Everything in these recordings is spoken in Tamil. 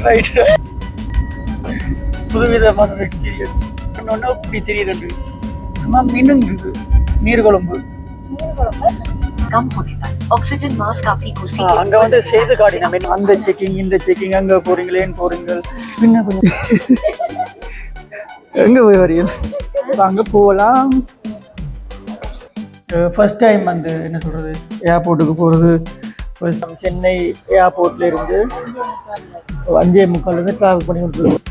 ரைட். புதுவிதமான ஒரு எக்ஸ்பீரியன்ஸ். இன்னொன்று இப்படி தெரியுது, சும்மா மின்னுங்குது நீர் குழம்பு. ஆக்சிஜன் மாஸ்க் आपकी कुर्सी அங்க வந்து செய்து காட்டினோம், அந்த செக்கிங் இந்த செக்கிங், அங்க போறீங்களேன்னு போறீங்க, பின்ன கொஞ்சம் எங்க போய் வரீங்க, அங்க போகலாம். ஃபர்ஸ்ட் டைம் வந்து என்ன சொல்றது, ஏர்போர்ட்டுக்கு போறது. ஃபர்ஸ்ட் டைம் சென்னை ஏர்போர்ட்ல இருந்து 5:45 டிராவல் பண்ணி விட்டுருக்கோம்.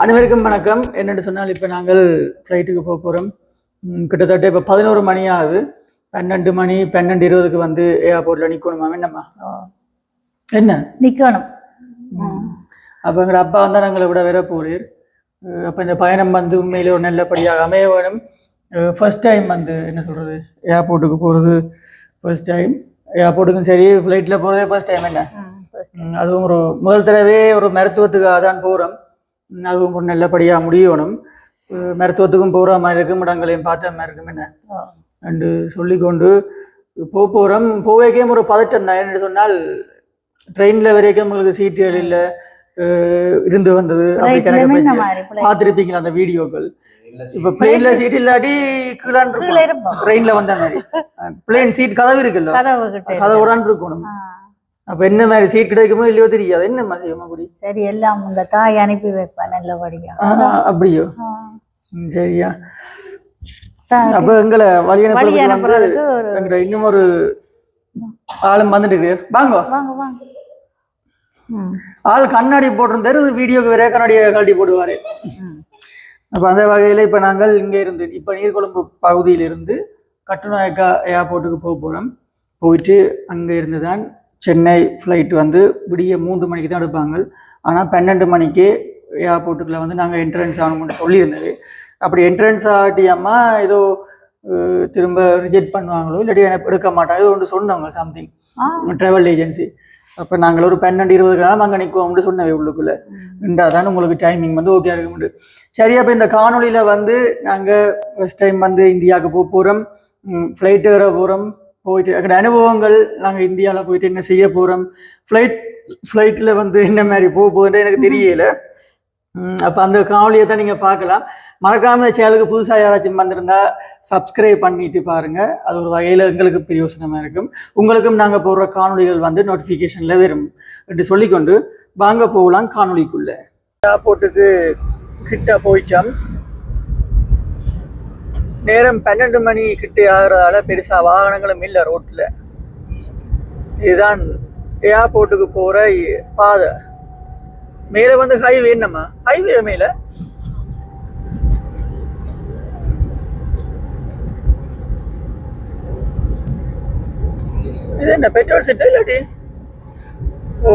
அனைவருக்கும் வணக்கம். என்னென்னு சொன்னால், இப்போ நாங்கள் ஃப்ளைட்டுக்கு போக போகிறோம். கிட்டத்தட்ட இப்போ 11 மணி ஆகுது. 12 மணி 12:20 வந்து ஏர்போர்ட்டில் நிற்கணுமா? என்னம்மா என்ன நிற்கணும். அப்போ எங்கள் அப்பா வந்தால் நாங்களை விட வேற போகிறீர். அப்போ இந்த பயணம் வந்து உண்மையிலே ஒரு நல்லபடியாக அமைய வேணும். ஃபர்ஸ்ட் டைம் வந்து என்ன சொல்கிறது, ஏர்போர்ட்டுக்கு போகிறது ஃபர்ஸ்ட் டைம். ஏர்போர்ட்டுக்கும் சரி, ஃப்ளைட்டில் போகிறதே ஃபர்ஸ்ட் டைம். என்ன அதுவும் ஒரு முதல் தடவை ஒரு மருத்துவத்துக்காக தான் போகிறோம். அதுவும் ஒரு நல்லபடியாக முடியணும். மருத்துவத்துக்கும் போகிற மாதிரி இருக்கும், இடங்களையும் பார்த்த மாதிரி இருக்கும். என்ன அண்டு சொல்லிக்கொண்டு போகிறோம். போவேக்கே ஒரு பதட்டம் தான். என்ன சொன்னால், ட்ரெயினில் வரைக்கும் உங்களுக்கு சீட்டுகள் இல்லை இருந்து வந்தது. அப்படி கணக்கு பார்த்துருப்பீங்களா அந்த வீடியோக்கள். இப்போ பிளேன்ல சீட் இல்லாட்டி கீழான் ட்ரெயின்ல வந்த மாதிரி பிளேன் சீட் கதவு இருக்குல்ல, கதவுடான் இருக்கணும். அப்ப என்ன மாதிரி சீட் கிடைக்குமோ இல்லையோ தெரியாது. என்னம்மா செய்யமா அப்படி? சரி, எல்லாம் இந்த தாய் அனுப்பி வைப்பா நல்லபடியா. அப்படியோ? சரியா. அப்ப எங்களை வழி அனுப்புறதுக்கு இன்னும் ஒரு ஆளும் வந்துட்டு இருக்கிறார். வாங்க வாங்க. ஆள் கண்ணாடி போட்டிருந்தாரு, வீடியோக்கு வேற கண்ணாடியை கழட்டி போடுவாரு. அப்போ அந்த வகையில் இப்போ நாங்கள் இங்கே இருந்து இப்போ நீர்கொழும்பு பகுதியிலிருந்து கட்டுநாயக்கா ஏர்போர்ட்டுக்கு போக போகிறோம். போயிட்டு அங்கே இருந்து தான் சென்னை ஃப்ளைட் வந்து விடிய 3 மணிக்கு தான் எடுப்பாங்க. ஆனால் 12 மணிக்கு ஏர்போர்ட்டுக்குள்ளே வந்து நாங்கள் என்ட்ரன்ஸ் ஆகணும்னு சொல்லியிருந்தது. அப்படி என்ட்ரன்ஸ் ஆகிட்டியம்மா ஏதோ திரும்ப ரிஜெக்ட் பண்ணுவாங்களோ இல்லாட்டி எனக்கு எடுக்க மாட்டாங்க ஏதோ ஒன்று சொன்னாங்க, சம்திங் ட்ராவல் ஏஜென்சி. அப்போ நாங்கள் ஒரு 12-20 அங்கே நிற்குவோம்னு சொன்னவே உள்ளுக்குள்ளே தான் உங்களுக்கு டைமிங் வந்து ஓகே இருக்க முடியும். சரி, அப்போ இந்த காணொலியில் வந்து நாங்கள் ஃபர்ஸ்ட் டைம் வந்து இந்தியாவுக்கு போக போகிறோம். ஃப்ளைட்டு வர போகிறோம். போயிட்டு அங்கே அனுபவங்கள், நாங்கள் இந்தியாவில் போயிட்டு என்ன செய்ய போகிறோம், ஃப்ளைட்டில் வந்து என்ன மாதிரி போக போகுதுன்னு எனக்கு தெரியல. அப்போ அந்த காணொலியை தான் நீங்கள் பார்க்கலாம். மறக்காம சேனலுக்கு புதுசாக யாராச்சும் வந்திருந்தா சப்ஸ்கிரைப் பண்ணிட்டு பாருங்க. அது ஒரு வகையில் எங்களுக்கு பிரயோசனமாக இருக்கும். உங்களுக்கும் நாங்கள் போடுற காணொலிகள் வந்து நோட்டிஃபிகேஷனில் வரும் என்று சொல்லிக்கொண்டு வாங்க போகலாம் காணொலிக்குள்ள. ஏர்போர்ட்டுக்கு கிட்ட போயிட்டோம். நேரம் 12 மணி கிட்ட ஆகிறதால பெருசாக வாகனங்களும் இல்லை ரோட்டில். இதுதான் ஏர்போர்ட்டுக்கு போகிற பாதை. மேலே வந்து ஹைவே. என்னம்மா ஹைவே மேலே? இது என்ன பெட்ரோல் செட் இல்லாட்டி? ஓ,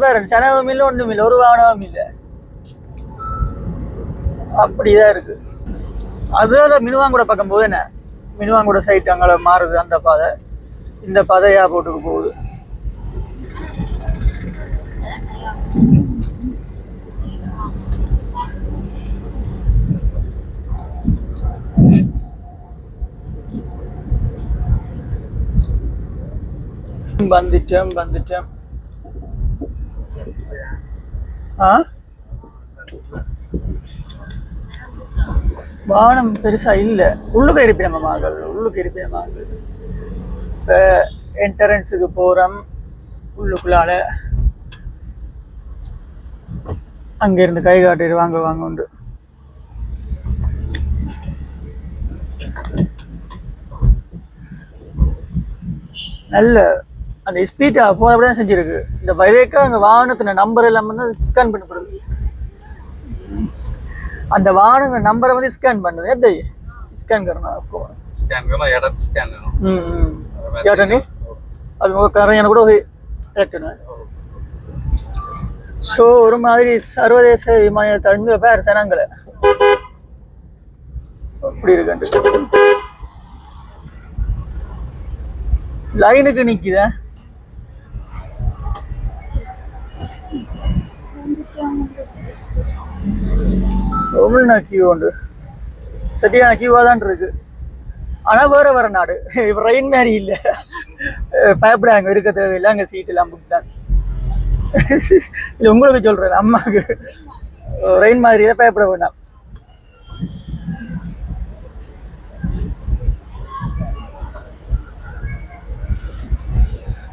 பேரன் சனவும் இல்லை, ஒன்றும் இல்லை, ஒரு வாகனமும் இல்லை. அப்படிதான் இருக்கு. அதோட மினுவாங்கூட பக்கம் போது என்ன, மினுவாங்கூட சைட் அங்கே மாறுது அந்த பாதை. இந்த பாதை ஏர்போர்ட்டுக்கு போகுது. வந்துட்டேன். வாகனம் பெருசா இல்லை. உள்ளுக்கு இருப்பின மகள். இப்போ என்ட்ரன்ஸுக்கு போகிறோம். உள்ளுக்குள்ளால அங்கேருந்து கை காட்டிடு வாங்க உண்டு. நல்ல அந்த ஸ்பீடாக போக அப்படி தான் செஞ்சுருக்கு. இந்த பைரேக்கா அந்த வாகனத்தின் நம்பர் எல்லாம் வந்து ஸ்கேன் பண்ணப்படுது. அந்த வாகன நம்பரை வந்து ஸ்கேன் பண்ணுது. எப்படி ஸ்கேன் करना आपको? स्कैन करना यार, स्कैन यार नहीं அது உங்க கரையான கூட ஏற்றணும். ஸோ ஒரு மாதிரி சர்வதேச விமான நிலையத்திலிருந்து பேர் சனங்களை அப்படி இருக்கு. லைனுக்கு நிக்குத. ரொம்ப கியூ உண்டு. சரியான கியூவா தான் இருக்கு. ஆனால் வேற நாடு ரெயின் மாதிரி இல்லை. பயப்படாங்க இருக்க தேவையில்லை, அங்கே சீட்டெல்லாம் புக் தான். இல்லை உங்களுக்கு சொல்கிறேன், அம்மாவுக்கு ரெயின் மாதிரியே பயப்பட வேண்டாம்.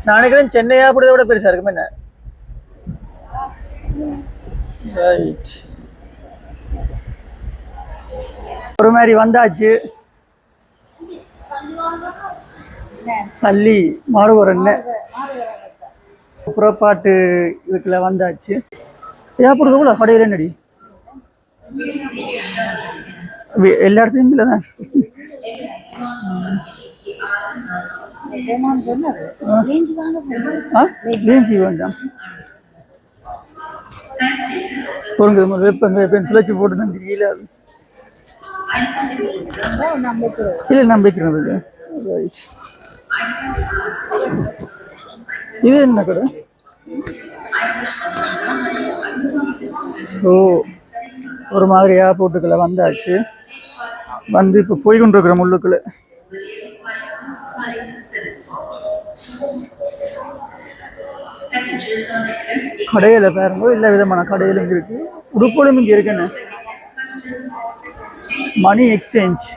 நான் நினைக்கிறேன் சென்னையா கூட விட பெருசா இருக்கும் என்ன. ரைட், ஒரு மாதிரி வந்தாச்சு. சல்லி மாறுவரன் புறப்பாட்டு இதுக்குள்ள வந்தாச்சு. ஏற்படுறது கூட கடையில் என்னடி எல்லா இடத்துலையும் இல்லை தான். லேஞ்சி வேண்டாம், பொருங்க வெப்பம் துளைச்சி போட்டு தான் தெரியல. இல்லை நம்பிக்கிறது. ரைட், இது என்ன கடை? ஸோ ஒரு மாதிரி ஏர்போர்ட்டுக்குள்ள வந்தாச்சு. வந்து இப்போ போய் கொண்டிருக்கிற முள்ளுக்குள்ள. கடையில பாருங்க, எல்லா விதமான கடையிலும் இருக்கு. உடுப்போலும் இங்கே இருக்குன்னு மணி எக்ஸ்சேஞ்ச்.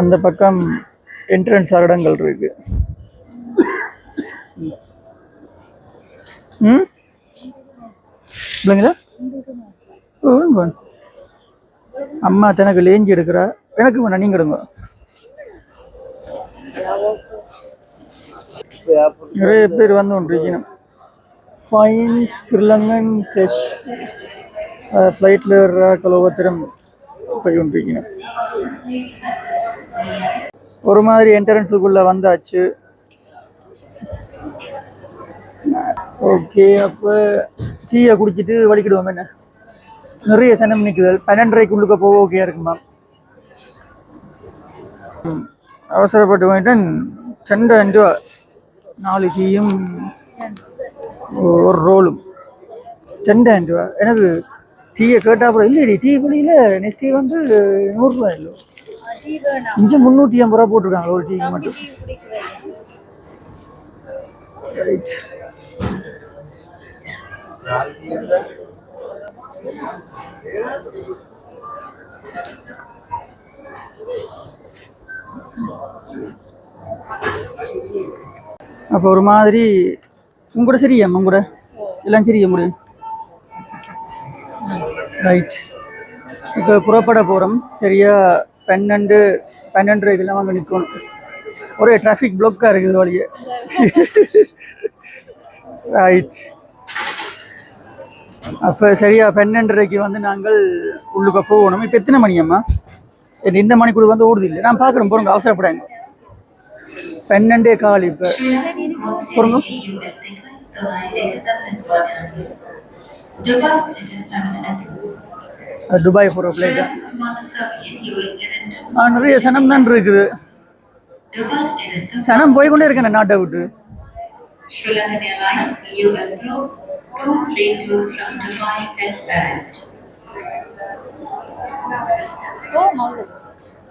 அந்த பக்கம் என்ட்ரன்ஸ் அரடங்கள் இருக்கு. இல்லைங்களா? அம்மா தனக்கு லேஞ்சி எடுக்கிறா, எனக்கு வேணா நீங்க எடுங்க. நிறைய பேர் வந்து ஒன்றிக்கணும். ஃபைன் ஸ்ரீலங்கன் கேஷ் ஃப்ளைட்டில் கலோபத்திரம் போய் ஒன்றிக்கணும். ஒரு மாதிரி என்ட்ரன்ஸுக்குள்ளே வந்தாச்சு. ஓகே, அப்போ டீயை குடிச்சிட்டு வலிக்கிடுவோம். என்ன நிறைய சனம் நிற்குது. 12:30 போக ஓகே இருக்குமா? அவசரப்பட்டு போயிட்டேன். 2,000 ரூபா 4 டீயும் ஒரு ரோலும் 2,000 ரூபா. எனக்கு டீயை கேட்டா அப்புறம் இல்லைடி டீ குடியில் நெக்ஸ்ட் டீ வந்து 100 ரூபா இல்லை, இங்கே 350 ரூபா போட்டிருக்காங்க ஒரு டீக்கு மட்டும். ரைட், அப்போ ஒரு மாதிரி உங்கூட சரியா உங்கூட எல்லாம் சரியா முடியும். ரைட், இப்போ புறப்பட போகிறோம். சரியா 12:30 வாங்க நிற்கணும். ஒரே டிராஃபிக் பிளாக்காக இருக்குது வழியே. ரைட், அப்போ சரியா 12:30 வந்து நாங்கள் உள்ளுக்க போகணும். இப்போ எத்தனை மணி அம்மா? இந்த மணிக்குள்ள வந்து ஓடுது இல்லை, நான் பார்க்குறேன். போகிறோங்க, அவசரப்படாங்க. 12:15 இப்போ போகிறோங்க. துபாய் போகிற பிளேட்டா? நிறைய சனம் தான் இருக்குது. சனம் போய்கொண்டே இருக்கேன் நாட்டை விட்டு.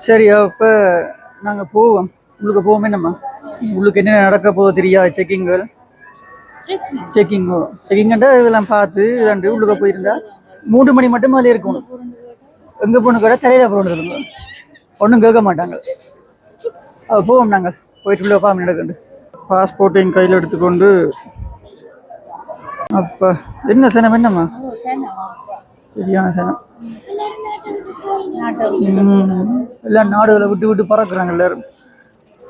சரி, அப்போ நாங்கள் போவோம். உள்ளுக்கு போவோமே. நம்ம உள்ளுக்கு என்ன நடக்க போகுது தெரியாது. செக்கிங்கண்டா இதெல்லாம் பார்த்து இதாண்டு உள்ளுக்க போயிருந்தா 3 மணி மட்டும் அதில் இருக்கணும். எங்கே போகணும் கூட தலையில் போகணும், ஒன்றும் கேட்க மாட்டாங்க. போவோம். நாங்கள் போயிட்டு உள்ள பாம்பு நடக்கண்டு பாஸ்போர்ட்டையும் கையில் எடுத்துக்கொண்டு. அப்போ என்ன சனம்? என்னம்மா சரியான சனம். எல்லாம் நாடுகளை விட்டு விட்டு பறக்குறாங்க எல்லாரும்.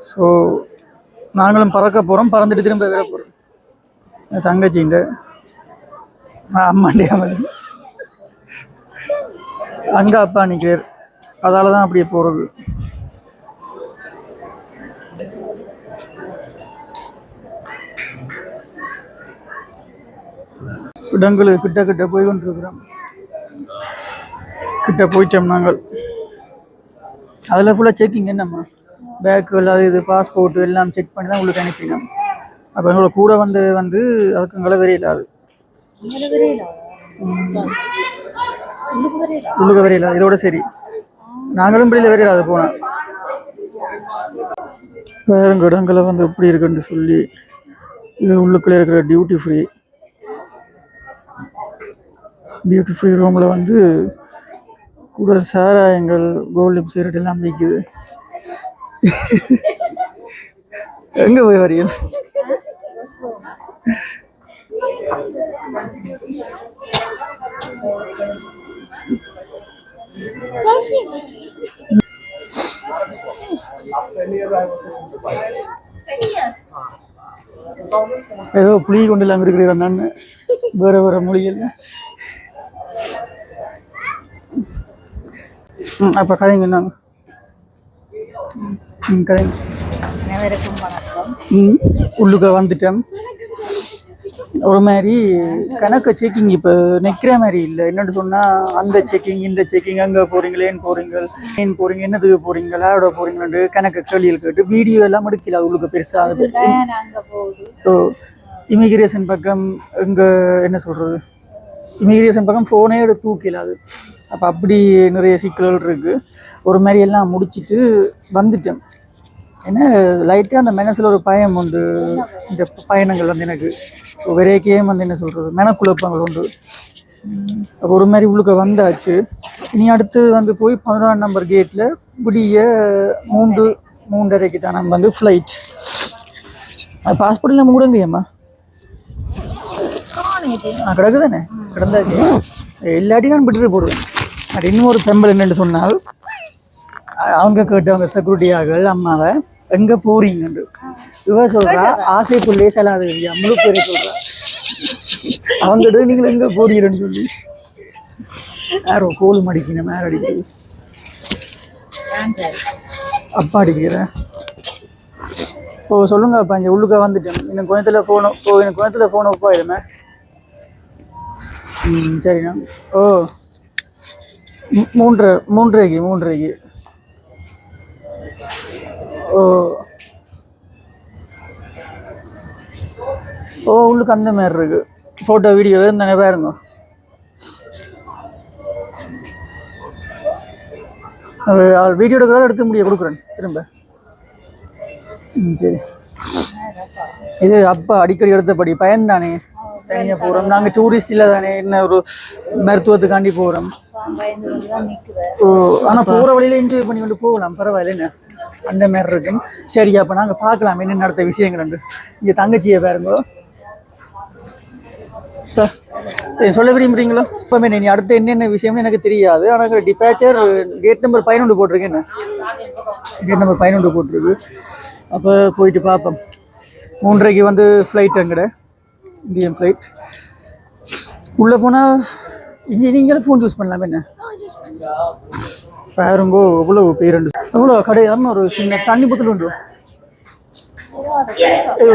ஸோ நாங்களும் பறக்க போகிறோம். பறந்துட்டு திரும்ப வர போகிறோம். தங்கச்சிண்ட அம்மாண்டே மாதிரி அங்கே அப்பா நிற்கிறார். அதால தான் அப்படியே போகிறது. இடங்களுக்கு கிட்ட போய் கொண்டிருக்கிறோம். கிட்ட போயிட்டோம் நாங்கள். அதில் ஃபுல்லாக செக்கிங். என்னம்மா பேக்கு அது இது பாஸ்போர்ட்டு எல்லாம் செக் பண்ணி தான் உங்களுக்கு அனுப்பினோம். அப்போ எங்களோட கூட வந்து அதுக்கு எங்களை வரையிலாது உள்ளுக்கு வரையில இதோட சரி நாங்களும் வெளியில் வரையிலாது போனோம் வேறு இடங்களை வந்து எப்படி இருக்குன்னு சொல்லி இது உள்ளுக்குள்ளே இருக்கிற டியூட்டி ஃப்ரீ ரூமில் வந்து கூட சாராயங்கள் கோல்டு சிகரெட் எல்லாம் விற்குது எங்கே போய் வரீங்க ஏதோ புளி கொண்டு இல்லாமல் இருக்கிற வந்தான்னு வேற மொழிகள் அப்போ கதைங்க என்னங்க கதைங்க அனைவருக்கும் வணக்கம். உள்ளுக்க வந்துட்டேன் ஒரு மாதிரி கணக்கு செக்கிங் இப்போ நிற்கிற மாதிரி இல்லை என்னென்னு சொன்னால் அந்த செக்கிங் இந்த செக்கிங் அங்கே போகிறீங்களே ஏன் போகிறீங்க என்னதுக்கு போகிறீங்க யாரோட போகிறீங்கன்னு கணக்கு கேள்விகள் கேட்டு வீடியோ எல்லாம் எடுக்கல அது உள்ளுக்கு பெருசாக ஸோ இமிக்ரேஷன் பக்கம் இங்கே என்ன சொல்கிறது இமிக்ரேஷன் பக்கம் ஃபோனே எடுத்து தூக்கல அது அப்போ அப்படி நிறைய சிக்கல்கள் இருக்குது ஒரு மாதிரி எல்லாம் முடிச்சுட்டு வந்துட்டேன் ஏன்னா லைட்டாக அந்த மனசில் ஒரு பயம் உண்டு இந்த பயணங்கள் வந்து எனக்கு விரைக்கே வந்து என்ன சொல்கிறது மனக்குழப்பங்கள் உண்டு அப்போ ஒரு மாதிரி உள்ளுக்க வந்தாச்சு இனி அடுத்து வந்து போய் 11 நம்பர் கேட்டில் விடிய 3:30 தான் நம்ம வந்து ஃப்ளைட் பாஸ்போர்ட்டில் நம்ம கூடங்கய்யம்மா கிடக்கு தானே கிடந்தாச்சு எல்லாத்தையும் நான் விட்டுட்டு போடுவேன் அது இன்னும் ஒரு பெம்பல் என்னென்னு சொன்னால் அவங்க கேட்டவங்க செக்யூரிட்டியாகள் அம்மாவை எங்கே போறீங்கன்னு இவ சொல்கிறா ஆசை புள்ளே செல்லாது இல்லையா முழு பேரை சொல்கிறா அவங்ககிட்ட நீங்கள் எங்கே போறீங்கன்னு சொல்லி யாரோ கோலும் அடிக்கணும் யார் அடிக்கிறது அப்பா அடிக்கிறேன் ஓ சொல்லுங்க அப்பா இங்கே உள்ளுக்க வந்துட்டேன் எனக்கு கோயத்தில் ஃபோனை ஒப்பா இருமே சரிண்ணா ஓ 3:30 ஓ உள்ளுக்கு அந்த மாதிரி இருக்கு ஃபோட்டோ வீடியோ தானே பாருங்க வீடியோ எடுக்கிறாலும் எடுத்து முடிய கொடுக்குறேன் திரும்ப சரி இது அப்பா அடிக்கடி எடுத்தபடி பயன்தானே தனியாக போகிறோம் நாங்கள் டூரிஸ்ட் இல்லை தானே என்ன ஒரு மருத்துவத்துக்காண்டி போகிறோம் ஓ ஆனால் போகிற வழியில என்ஜாய் பண்ணி கொண்டு போகலாம் பரவாயில்ல என்ன அந்த மாதிரி இருக்கும் சரி அப்போ நாங்கள் பார்க்கலாம் என்ன நடத்த விஷயங்கள் இங்கே தங்கச்சியை பாருங்க சொல்ல விரும்புறீங்களோ இப்போ நீ அடுத்த என்னென்ன விஷயம்னு எனக்கு தெரியாது ஆனால் டிபாச்சர் கேட் நம்பர் 11 போட்டிருக்கு என்ன கேட் நம்பர் 11 போட்டிருக்கு அப்போ போயிட்டு பார்ப்போம் 3:30 வந்து ஃப்ளைட் அங்கட இந்தியன் ஃப்ளைட் உள்ளே போனால் இங்கே நீங்களும் ஃபோன் யூஸ் பண்ணலாம் என்ன பாருங்கோ எவ்வளோ பேர் எவ்வளோ கடையில் ஒரு சின்ன தண்ணி புத்தல் உண்டு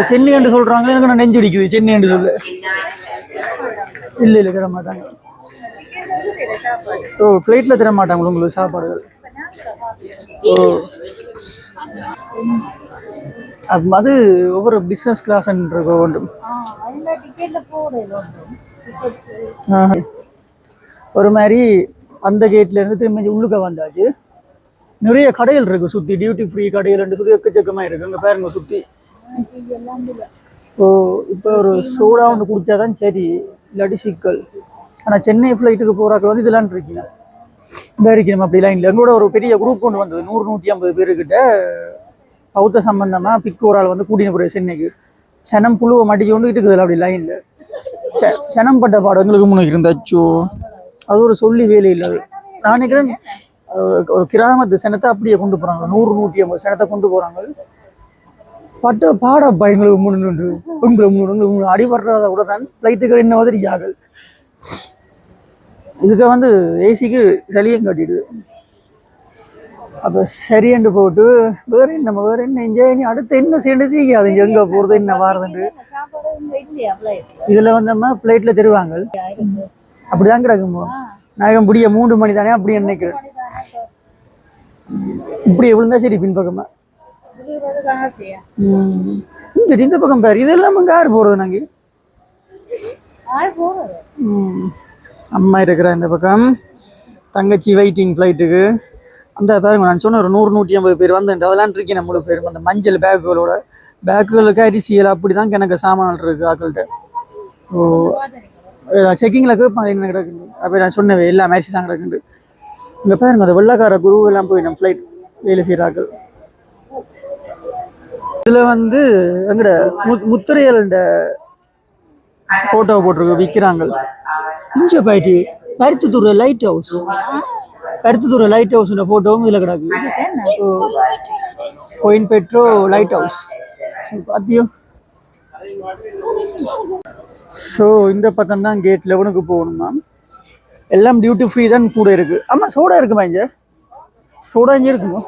சென்னை என்று சொல்கிறாங்க எனக்கு நான் நெஞ்சு அடிக்குது சென்னை என்று சொல்ல இல்லை தர மாட்டாங்க ஓ ஃப்ளைட்டில் தர மாட்டாங்க உங்களுக்கு சாப்பாடுகள் ஓ அது ஒவ்வொரு பிஸ்னஸ் கிளாஸ்ன்ற ஒன்று ஒரு மாதிரி அந்த கேட்லேருந்து திரும்பி உள்ளுக்க வந்தாச்சு நிறைய கடைகள் இருக்குது சுற்றி டியூட்டி ஃப்ரீ கடைகள் சொல்லி எக்கச்சக்கமாக இருக்குது அங்கே பாருங்க சுற்றி ஓ இப்போ ஒரு சோடா ஒன்று குடித்தாதான் சரி இல்லாட்டி சிக்கல் ஆனால் சென்னை ஃப்ளைட்டுக்கு போகிறாக்கள் வந்து இதெல்லாம் இருக்கீங்க இந்த இருக்கணும் அப்படிலாம் இல்லை எங்களோட ஒரு பெரிய குரூப் கொண்டு வந்தது 100-150 பேருக்கிட்ட பௌத்த சம்பந்தமாக பிக்கு ஒரு ஆள் வந்து கூட்டின்னு போகிற சென்னைக்கு சனம் புழுவை மடிச்சு கொண்டு இருக்குதுல்ல அப்படி லைனில் சனம் பட்ட பாடம் எங்களுக்கு முன்னே இருந்தாச்சோ அது ஒரு சொல்லி வேலை இல்லை நான் நினைக்கிறேன் ஒரு கிராமத்து சனத்தை அப்படியே கொண்டு போகிறாங்க 100-150 சனத்தை கொண்டு போகிறாங்க பட்ட பாடப்பா எங்களுக்கு 3 அடி வர்றத கூட தான் ஃப்ளைட்டுக்கு என்ன மாதிரி ஆகல் இதுக்கு வந்து ஏசிக்கு சளியும் கட்டிடுது அப்போ சரின்னு போட்டு வேற என்ன என்ஜாய் அடுத்து என்ன செய்யறது அது எங்கே போகிறது என்ன வாரதுண்டு இதில் வந்தோம்னா ஃப்ளைட்டில் தருவாங்க அப்படிதான் கிடக்குமோ நான் முடிய 3 மணி தானே அப்படி நினைக்கிறேன் இப்படி விழுந்தா சரி பின்பக்கமா இந்த பக்கம் பாரு இதெல்லாம் அங்கே யார் போகிறது நாங்கள் அம்மா இருக்கிற இந்த பக்கம் தங்கச்சி வெயிட்டிங் ஃப்ளைட்டுக்கு அந்த பாருங்க நான் சொன்ன ஒரு 100-150 பேர் வந்துட்டு அதெல்லாம் இருக்கேன் நம்மளோட பேர் அந்த மஞ்சள் பேக்குகளுக்கு அரிசியல் அப்படி தான் எனக்கு சாமான் இருக்குது ஆக்கள்கிட்ட. ஓ செக்கிங்கில் கேட்பாங்க என்ன கிடக்குது அப்போ நான் சொன்னவே எல்லாம் அரிசி தான் கிடக்குது. இங்கே பாருங்க அந்த வெள்ளைக்கார குரு எல்லாம் போய் நம்ம ஃப்ளைட் வேலை செய்கிற ஆக்கள். இதில் வந்து எங்கட முத்திரையல் இந்த ஃபோட்டோவை போட்டிருக்கு விற்கிறாங்க. இங்கே போயிட்டு பருத்தித்துறை லைட் ஹவுஸ் ஃபோட்டோவும் இதில் கிடக்கு. கோயின் பெட்ரோ லைட் ஹவுஸ் பார்த்தியோ. ஸோ இந்த பக்கம் தான் கேட் 11க்கு போகணுமா. எல்லாம் டியூட்டி ஃப்ரீ தான் கூட இருக்குது. ஆமாம் சோடா இருக்குமா இங்கே சோடா இங்கே இருக்குமா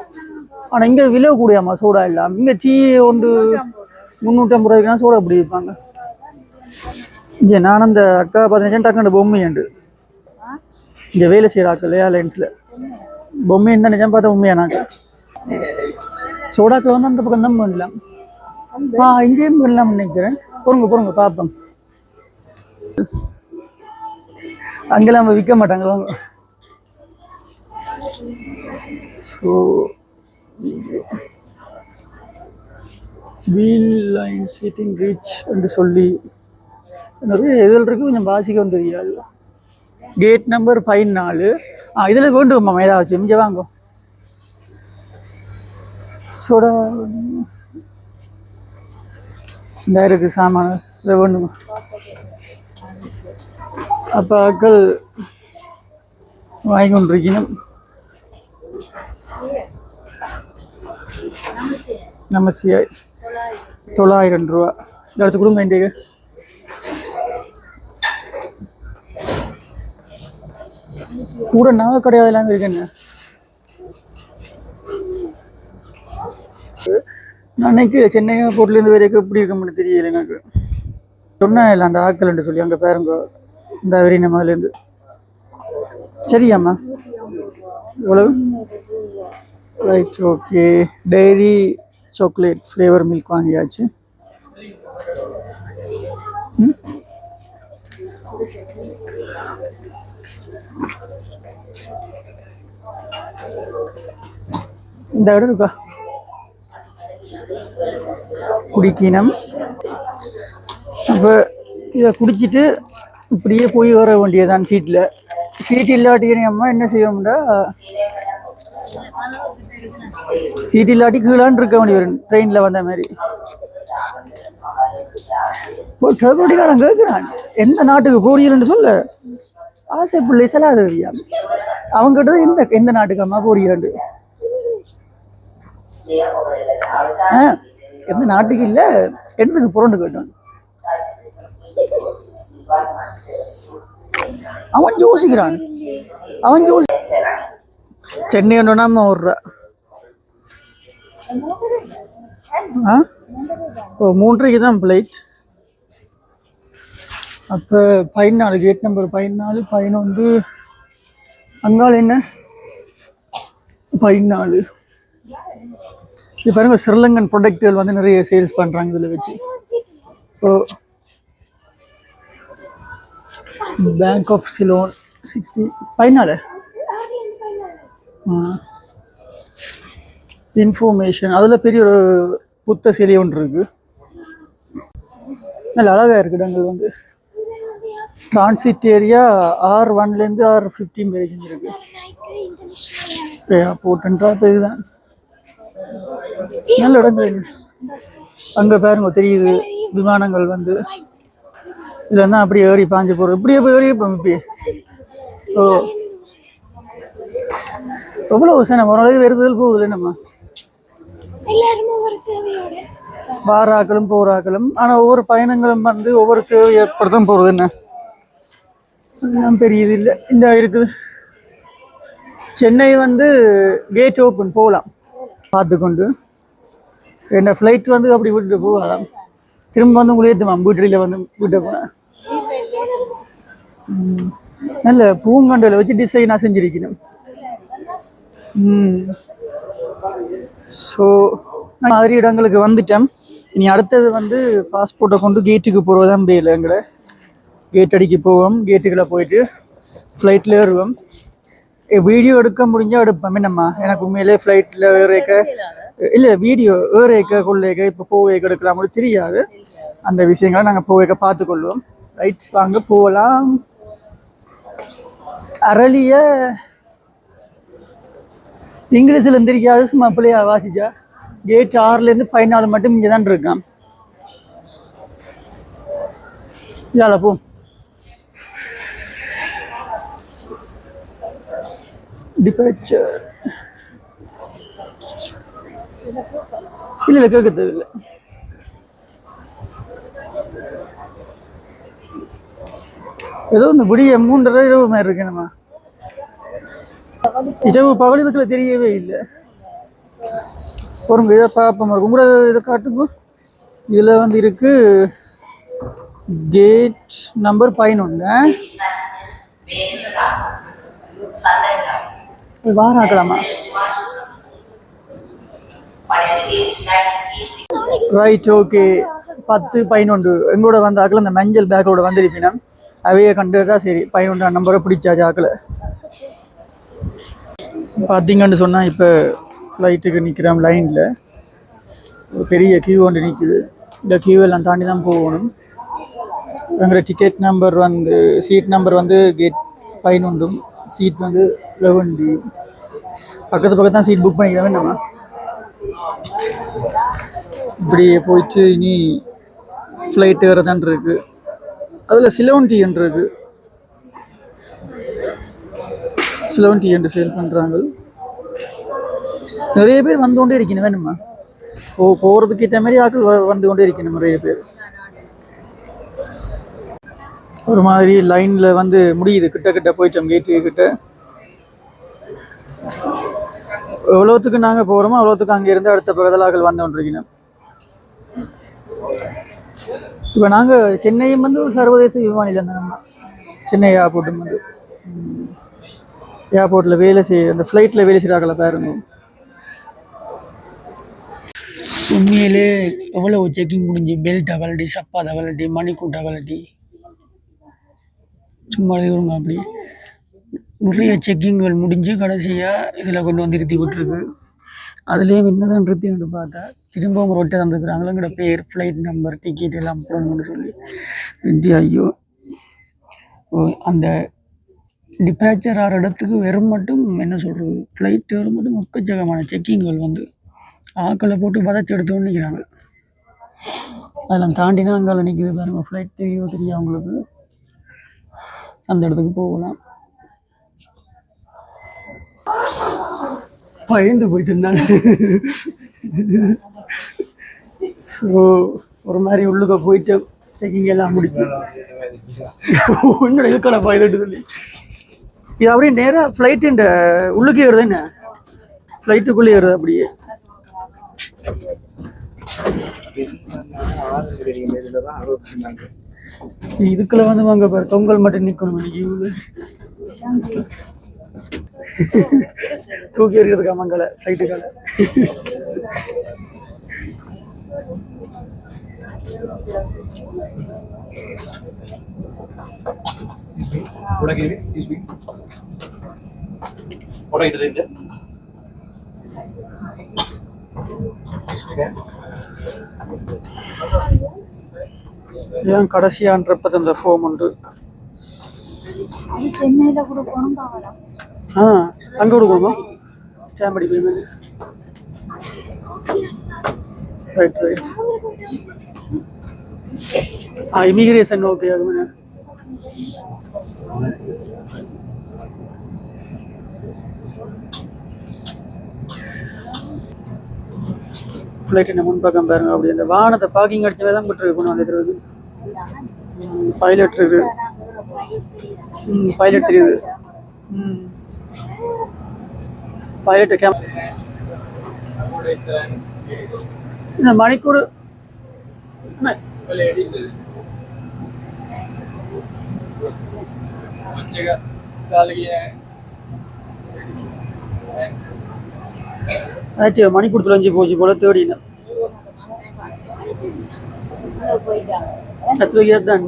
ஆனால் இங்கே விலை கூடியாம்மா சோடா இல்லாமல். இங்கே டீ ஒன்று 350 ரூபாய்க்குனா சோடா அப்படி வைப்பாங்க. இங்கே நான் அந்த அக்கா 15 டக்குன்னு பொம்மை உண்டு இங்கே வேலை செய்கிற ஆக்கள் ஏர்லைன்ஸில் பொம்மை என்ன நிஜம் பார்த்தா உண்மையானாக்க சோடாக்கள் வந்து அந்த பக்கம் தான் பண்ணலாம். இங்கேயும் பண்ணலாம் நினைக்கிறேன். பொறுங்க பார்ப்போம். அங்கெல்லாம் நம்ம விற்க மாட்டாங்க வாங்க. So wheel lines within reach என்று சொல்லி நிறைய எதில் இருக்கு கொஞ்சம் வாசிக்க தெரியாது. Gate number 14. இதில் வேண்டும் மாமா ஏதாச்சும் இங்கே வாங்க சோடா இந்த இருக்கு சாமான இதை வேண்டுமா. அப்போ ஆக்கள் வாங்கி கொண்டிருக்கணும். நமசியாய் 900 ரூபா அடுத்து கொடுங்க வேண்டிய கூட நகை கிடையாது எல்லாம் இருக்குன்னு நான் நினைக்கிறேன். சென்னை போர்ட்லேருந்து வரைக்கும் எப்படி இருக்கும்னு தெரியல எனக்கு. சொன்னேன் இல்லை அந்த ஆக்கல்ன்ட்டு சொல்லி அங்கே பாருங்க இந்த வரி நம்மலேருந்து. சரியாம்மா எவ்வளவு right okay. Dairy chocolate flavour milk வாங்கியாச்சு. இந்த இடம் இருக்கா குடிக்கணும். அப்போ இதை குடிச்சிட்டு இப்படியே போய் வர வேண்டியதான். சீட் இல்லாட்டி அம்மா என்ன செய்வோம்டா சீட் இல்லாட்டி கீழான் இருக்க வேண்டிய வரும் ட்ரெயினில் வந்த மாதிரி. இப்போ ட்ரெயின்காரன் கேட்குறான் எந்த நாட்டுக்கு போறீங்கன்னு சொல்ல ஆசை பிள்ளை செல்லாத வரியா அவங்ககிட்ட எந்த நாட்டுக்கு அம்மா போறீங்கன்னு. எந்த நாட்டுக்கு இல்லை என்னதுக்கு புறண்டு கேட்டான். அவன் யோசிக்கிறான் சென்னை ஒன்றுனா விட்றா. 3:30 தான் ஃப்ளைட். அப்போ 14 கேட் நம்பர் 14 11 அங்காள் என்ன 14. இது பாருங்க ஸ்ரீலங்கன் ப்ராடக்ட்கள் வந்து நிறைய சேல்ஸ் பண்ணுறாங்க இதில் வச்சு. பேங்க் ஆஃப் சிலோன் 60 14 இன்ஃபர்மேஷன். அதில் பெரிய ஒரு புத்த சிலை ஒன்று இருக்குது. நல்ல அழகாக இருக்குது. அங்கே வந்து டிரான்சிட் ஏரியா R1லேருந்து R15 வரைக்கும் இருக்குது. போட்டுன்றா இப்போ இதுதான் நல்ல இடங்கள். அங்கே பாருங்க தெரியுது விமானங்கள் வந்து இதில் தான் அப்படியே ஏறி பாஞ்சு போகிறோம். இப்படியே போய் ஏறி இருப்போம் இப்படியே. எவ்வளோ சார் ஓரளவுக்கு வெறுதல் போகுதுல்ல நம்ம வாராக்களும் போராக்களும். ஆனால் ஒவ்வொரு பயணங்களும் வந்து ஒவ்வொரு தேவையப்படுத்தும் போகிறது என்ன எல்லாம் பெரிய இது இல்லை. இந்த இருக்குது சென்னை வந்து கேட் ஓப்பன் போகலாம் பார்த்துக்கொண்டு. என்ன ஃப்ளைட் வந்து அப்படி விட்டுட்டு போகலாம். திரும்ப வந்து உங்களை ஏற்றுமா வீட்டில் வந்து விட்டு போனேன். நல்ல பூங்கண்டில் வச்சு டிசைனாக செஞ்சிருக்கணும். ஸோ மாதிரி இடங்களுக்கு வந்துட்டேன். இனி அடுத்தது வந்து பாஸ்போர்ட்டை கொண்டு கேட்டுக்கு போகிறது தான் பேல எங்களை கேட் அடிக்க போவோம். கேட்டுக்குள்ளே போயிட்டு ஃப்ளைட்டில் ஏறுவோம். வீடியோ எடுக்க முடிஞ்சால் எடுப்போம். என்னம்மா எனக்கு உண்மையிலே ஃப்ளைட்டில் ஏறேக்க இல்லை வீடியோ ஏறேக்க கொள்ளேக்க இப்போ போவேக்க எடுக்கலாம் கூட தெரியாது. அந்த விஷயங்களை நாங்கள் போவேக்க பார்த்துக்கொள்வோம். ரைட் வாங்க போகலாம். அரளிய இங்கிலீஷில் தெரியாது, சும்மா பிள்ளையா வாசிச்சா. கேட் 6லேருந்து 14 மட்டும் இங்கே தான் இருக்கான். இதால போ. டிபேச்சர் இல்லை கேட்க தேவையில்லை. ஏதோ இந்த விடிய 3:30 இரவு மாதிரி இருக்கு. நம்ம இரவு பகலுக்குள்ள தெரியவே இல்லை. பொறுங்க இதை பார்ப்போம். இருக்கும் கூட இதை காட்டுங்க. இதில் வந்து இருக்கு கேட் நம்பர் 11 வாராக்கலாமா? Right, okay. 10-11 எங்களோட வந்த ஆக்கில் அந்த மஞ்சள் பேக்கோட வந்துருப்பினா அவையே கண்டுட்டா சரி. 11 நம்பரை பிடிச்சாச்சு ஆக்கில். பார்த்தீங்கன்னு சொன்னால் இப்போ ஃப்ளைட்டுக்கு நிற்கிறோம். லைனில் ஒரு பெரிய கியூ ஒன்று நிற்குது. இந்த கியூவெல்லாம் தாண்டி தான் போகணும். எங்களோட டிக்கெட் நம்பர் வந்து சீட் நம்பர் வந்து கேட் 11, சீட் வந்து 11D. பக்கத்து தான் சீட் புக் பண்ணிக்கிறோம். நம்ம இப்படியே போயிட்டு இனி ஃப்ளைட் ஏறதான் இருக்குது. அதில் சிலோன் டீ இருக்குது. சிலோன் டீ என்று சேல் பண்ணுறாங்க. நிறைய பேர் வந்து கொண்டே இருக்கணும். வேணுமா போகிறதுக்கு ஏற்ற மாதிரி ஆட்கள் வந்து கொண்டே இருக்கணும். நிறைய பேர் ஒரு மாதிரி லைனில் வந்து முடியுது. கிட்ட போயிட்டோம் கேட்டு கிட்ட. எவ்வளோத்துக்கு நாங்கள் போகிறோமோ அவ்வளோத்துக்கு அங்கேருந்து அடுத்த பக்கத்தில் ஆட்கள் வந்து கொண்டிருக்கணும். இப்போ நாங்கள் சென்னையும் வந்து ஒரு சர்வதேச விமான நிலையம் தான். நம்ம சென்னை ஏர்போர்ட்டும் வந்து ஏர்போர்ட்டில் வேலை செய்ய அந்த ஃப்ளைட்டில் வேலை செய்கிறாங்கள பாருங்க. உண்மையிலே எவ்வளோ செக்கிங் முடிஞ்சு பெல்ட் அகலட்டி, சப்பாத் அகலட்டி, மணிக்கூட் அகலட்டி, சும்மா இருங்க. அப்படி நிறைய செக்கிங்கள் முடிஞ்சு கடைசியாக இதில் கொண்டு வந்து நிறுத்தி விட்டுருக்கு. அதுலேயும் என்னதான் நிறுத்தி வந்து பார்த்தா திரும்பவும் ஒரு ஒட்டை தந்துருக்குறாங்களோங்கிற பேர், ஃப்ளைட் நம்பர், டிக்கெட் எல்லாம் போடணும்னு சொல்லி. ஐயோ, அந்த டிபேச்சர் ஆகிற இடத்துக்கு வெறும் மட்டும் என்ன சொல்கிறது, ஃப்ளைட் வெறும் மட்டும் எக்கச்சக்கமான செக்கிங்கள் வந்து ஆக்களை போட்டு பதச்சு எடுத்து நிற்கிறாங்க. அதெல்லாம் தாண்டினா அங்கால நிற்கிது பாருங்க. ஃப்ளைட் தெரியும் அவங்களுக்கு. அந்த இடத்துக்கு போகலாம். பயந்து போயிட்டு இருந்தாங்க. ஸோ ஒரு மாதிரி உள்ளுக்க போயிட்டு செக்கிங் எல்லாம் முடிச்சு உன்னோட இதுக்கான பயந்துட்டு சொல்லி இது அப்படியே நேராக ஃப்ளைட்டு இந்த உள்ளுக்கே வருது. என்ன ஃப்ளைட்டுக்குள்ளே வருது அப்படியே. இதுக்குள்ள வந்து வாங்க பாரு, தொங்கல் மட்டும் நிற்கணும். தூக்கி எறிகிறதுக்கா மங்களை ஃப்ளைட்டுக்கால. ஏன் கடைசியான்றப்ப அந்த ஃபோம் உண்டு. சென்னையில கூட போகணும் காவலாம். அங்கே கொடுக்கணுமா? ஸ்டாம்ப் அடி போய். Right right. இமிகிரேஷன் ஓகே ஆகுமே. ஃப்ளைட் என்ன முன்பக்கம் பாருங்க. அப்படி அந்த வாகனத்தை பார்க்கிங் அடிச்சவே தான் விட்டுருக்கு. கொண்டு வந்துருக்கு. பைலட் இருக்கு. பைலட் தெரியுது. பைலட் இந்த மணிக்கூடு ஆச்சு மணி கொடுத்து போச்சு போல தேடினேன் கத்துவையா தான்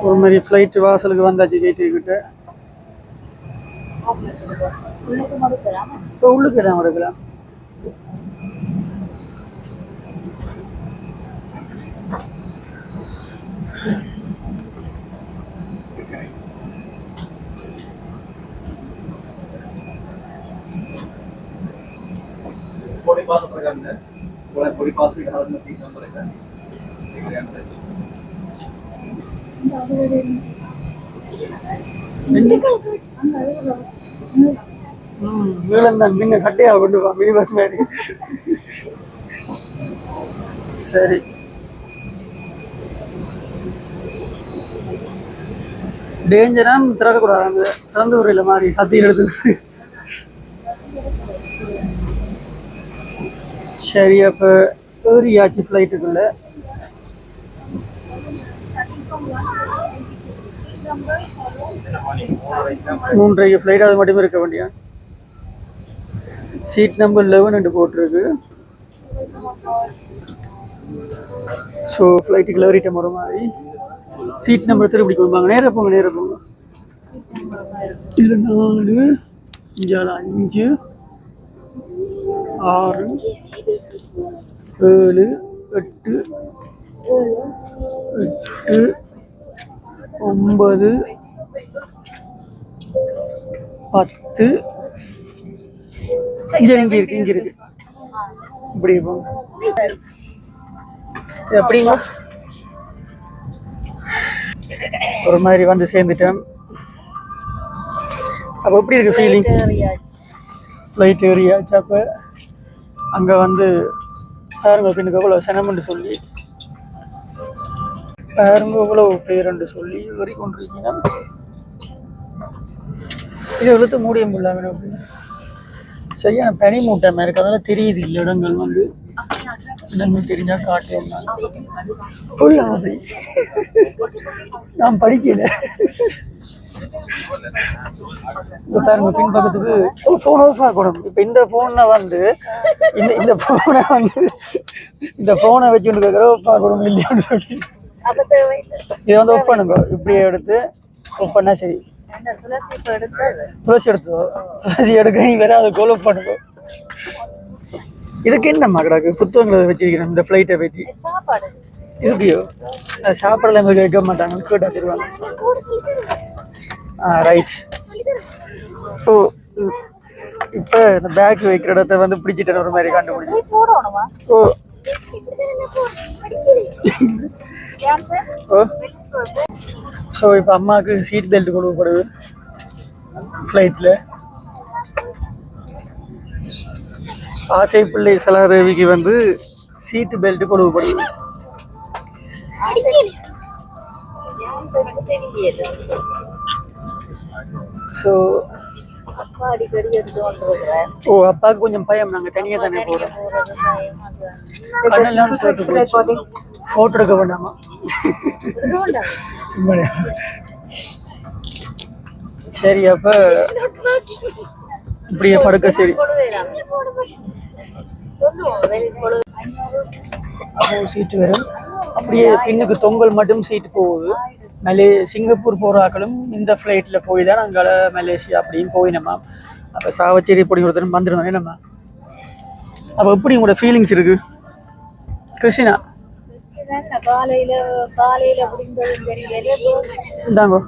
ஒரு மாதிரி ஃப்ளைட் வாசலுக்கு வந்தாச்சு கேட்டுக்கிட்ட இப்போ உள்ளுக்கு இடம் எடுக்கலாம் பொடி பாஸ் பிரகாரம் பொடி பாஸ் சீட் நம்பர் வீழந்தான் பின்ன கட்டையா கொண்டு வா மினி பஸ் மாதிரி சரி டேஞ்சரா திறக்கக்கூடாது அந்த திறந்து விடுறல மாதிரி சத்தி எடுத்து சரி அப்போ ஏறியாச்சு ஃப்ளைட்டுக்குள்ள மூன்றரைக்கு ஃப்ளைட் அது மட்டுமே இருக்க வேண்டிய சீட் நம்பர் 11 போட்டிருக்கு ஸோ ஃப்ளைட்டுக்கு ஏறிட்ட ஒரு மாதிரி சீட் நம்பர் திருப்பி கொடுப்பாங்க நேராக போங்க இதில் 4 இஞ்சால 5 6 7 8 9 10 இங்க இருக்கு இப்படி போங்க எப்படிங்க ஒரு மாதிரி வந்து சேர்ந்துட்டேன் அப்போ எப்படி இருக்கு ஃபீலிங் ஃப்ளைட் ஏறியாச்சு அப்போ அங்கே வந்து பாருங்க பின்னுக்கு எவ்வளோ செனமெண்டு சொல்லி பாருங்க எவ்வளோ பேருண்டு சொல்லி வரி கொண்டிருக்கீங்கன்னா இதை இழுத்து மூடிய முடியல அப்படின்னு சரியான பனி மூட்டை மாதிரி இருக்கு அதனால தெரியுது இல்லை இடங்கள் வந்து இடங்கள் தெரிஞ்சா காட்டுவேன் அப்படி நான் படிக்கல பாருங்க பின் பக்கத்துக்கு ஃபோன் ஆஃப் ஆகணும் இப்போ இந்த ஃபோனை வந்து இந்த ஃபோனை வச்சு பார்க்கணும் இல்லையான்னு சொல்லி இதை வந்து ஒப் பண்ணுங்க இப்படியே எடுத்து ஒப் பண்ணா சரி துளசி எடுக்க நீ வேற அதை கோல் ஒப் பண்ணுங்க இதுக்கு என்னம்மா கிடக்கு புத்தகங்களை வச்சிருக்கிறேன் இந்த ஃப்ளைட்டை பற்றி இதுக்கியோ சாப்பிடலாம் வைக்க மாட்டாங்க கேட்டா தருவாங்க ரைட் ஓ இப்போ இந்த பேக் வைக்கிற இடத்த வந்து பிடிச்சிட்டேன் ஒரு மாதிரி கண்டுபிடிச்சு ஓ ஓ ஸோ இப்போ அம்மாவுக்கு சீட் பெல்ட் கொடுக்கப்படுது ஃப்ளைட்டில் ஆசை பிள்ளை சலாதேவிக்கு வந்து சீட்டு பெல்ட் கொடுக்கப்படுது ஸோ ஓ அப்பாவுக்கு கொஞ்சம் பயம் நாங்கள் தனியாக தானே போகிறோம் கண்ணெல்லாம் சேர்த்து போச்சு ஃபோட்டோ எடுக்க வேண்டாமா சும்மா சரி அப்போ இப்படியே படுக்க சரி சீட்டு வரும் அப்படியே பின்னுக்கு தொங்கல் மட்டும் சீட்டு போகுது சிங்கப்பூர் போகிற ஆக்களும் இந்த ஃப்ளைட்டில் போய் தான் நாங்கள் மலேசியா அப்படின்னு போயினம்மா அப்போ சாவச்சேரி பொடி ஒருத்தரும் வந்துருந்தோம் நம்ம அப்போ எப்படி உங்களோட ஃபீலிங்ஸ் இருக்கு கிருஷ்ணா இந்தாங்கோ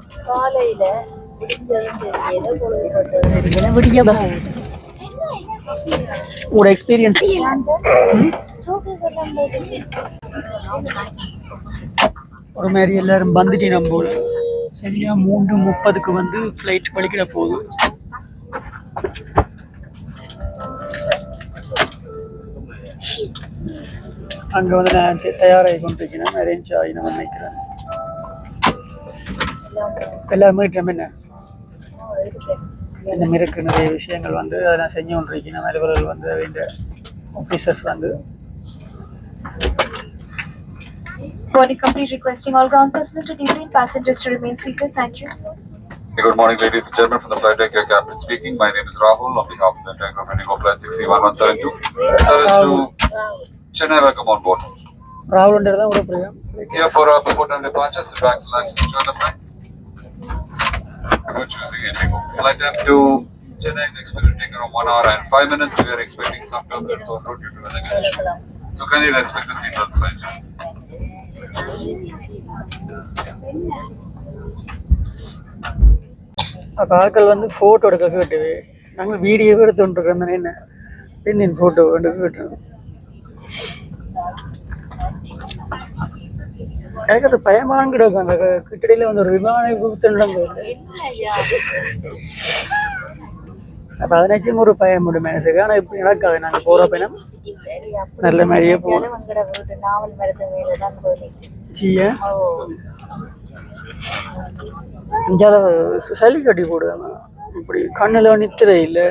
உங்களோட எக்ஸ்பீரியன்ஸ் ஒரு மாதிரி எல்லாரும் வந்துட்டு நம்ம சரியா 3:30 வந்து ஃப்ளைட் வலிக்கிட போகுது அங்கே வந்து நான் தயாராகி கொண்டிருக்கிறேன் அரேஞ்ச் ஆகி நான் நினைக்கிறேன் எல்லாருமே நம்ம என்ன இன்னும் இருக்கு நிறைய விஷயங்கள் வந்து அதெல்லாம் செஞ்சு கொண்டிருக்கேன். நம்ம அலுவலர்கள் வந்து இந்த ஆஃபீஸர்ஸ் வந்து Boarding complete, requesting all ground personnel to debrief passengers to remain seated. Thank you. Good morning, ladies and gentlemen. From the flight deck, your captain speaking. My name is Rahul on behalf of the entire group Indigo Flight 61172. Service to Chennai, welcome on board. ராகுல் தான் கூட புரியும். Here for our port and departure, sit back, relax, and enjoy the flight. We're choosing Indigo. Flight time to Chennai is expected to take around 1 hour and 5 minutes. We are expecting some turbulence on route due to weather conditions. So kindly respect the seatbelt signs. அப்போ ஆட்கள் வந்து ஃபோட்டோ எடுக்க கேட்டுது. நாங்கள் வீடியோவே எடுத்துகிட்டு என்ன பின்னின் ஃபோட்டோ எடுக்க கேட்டோம். எனக்கு அது பயமாக கிடக்கும். அந்த கிட்டடியில் வந்து ஒரு விமான விபத்து. அப்போ அதை நிச்சயம் ஒரு பயம் முடியும் மனசுக்கு. ஆனால் இப்போ நடக்காது. நாங்கள் போகிற பயணம் நல்ல மாதிரியே போகணும். சளி கட்டி போடுவாங்க. இப்படி கண்ணில் நித்திரை இல்லை,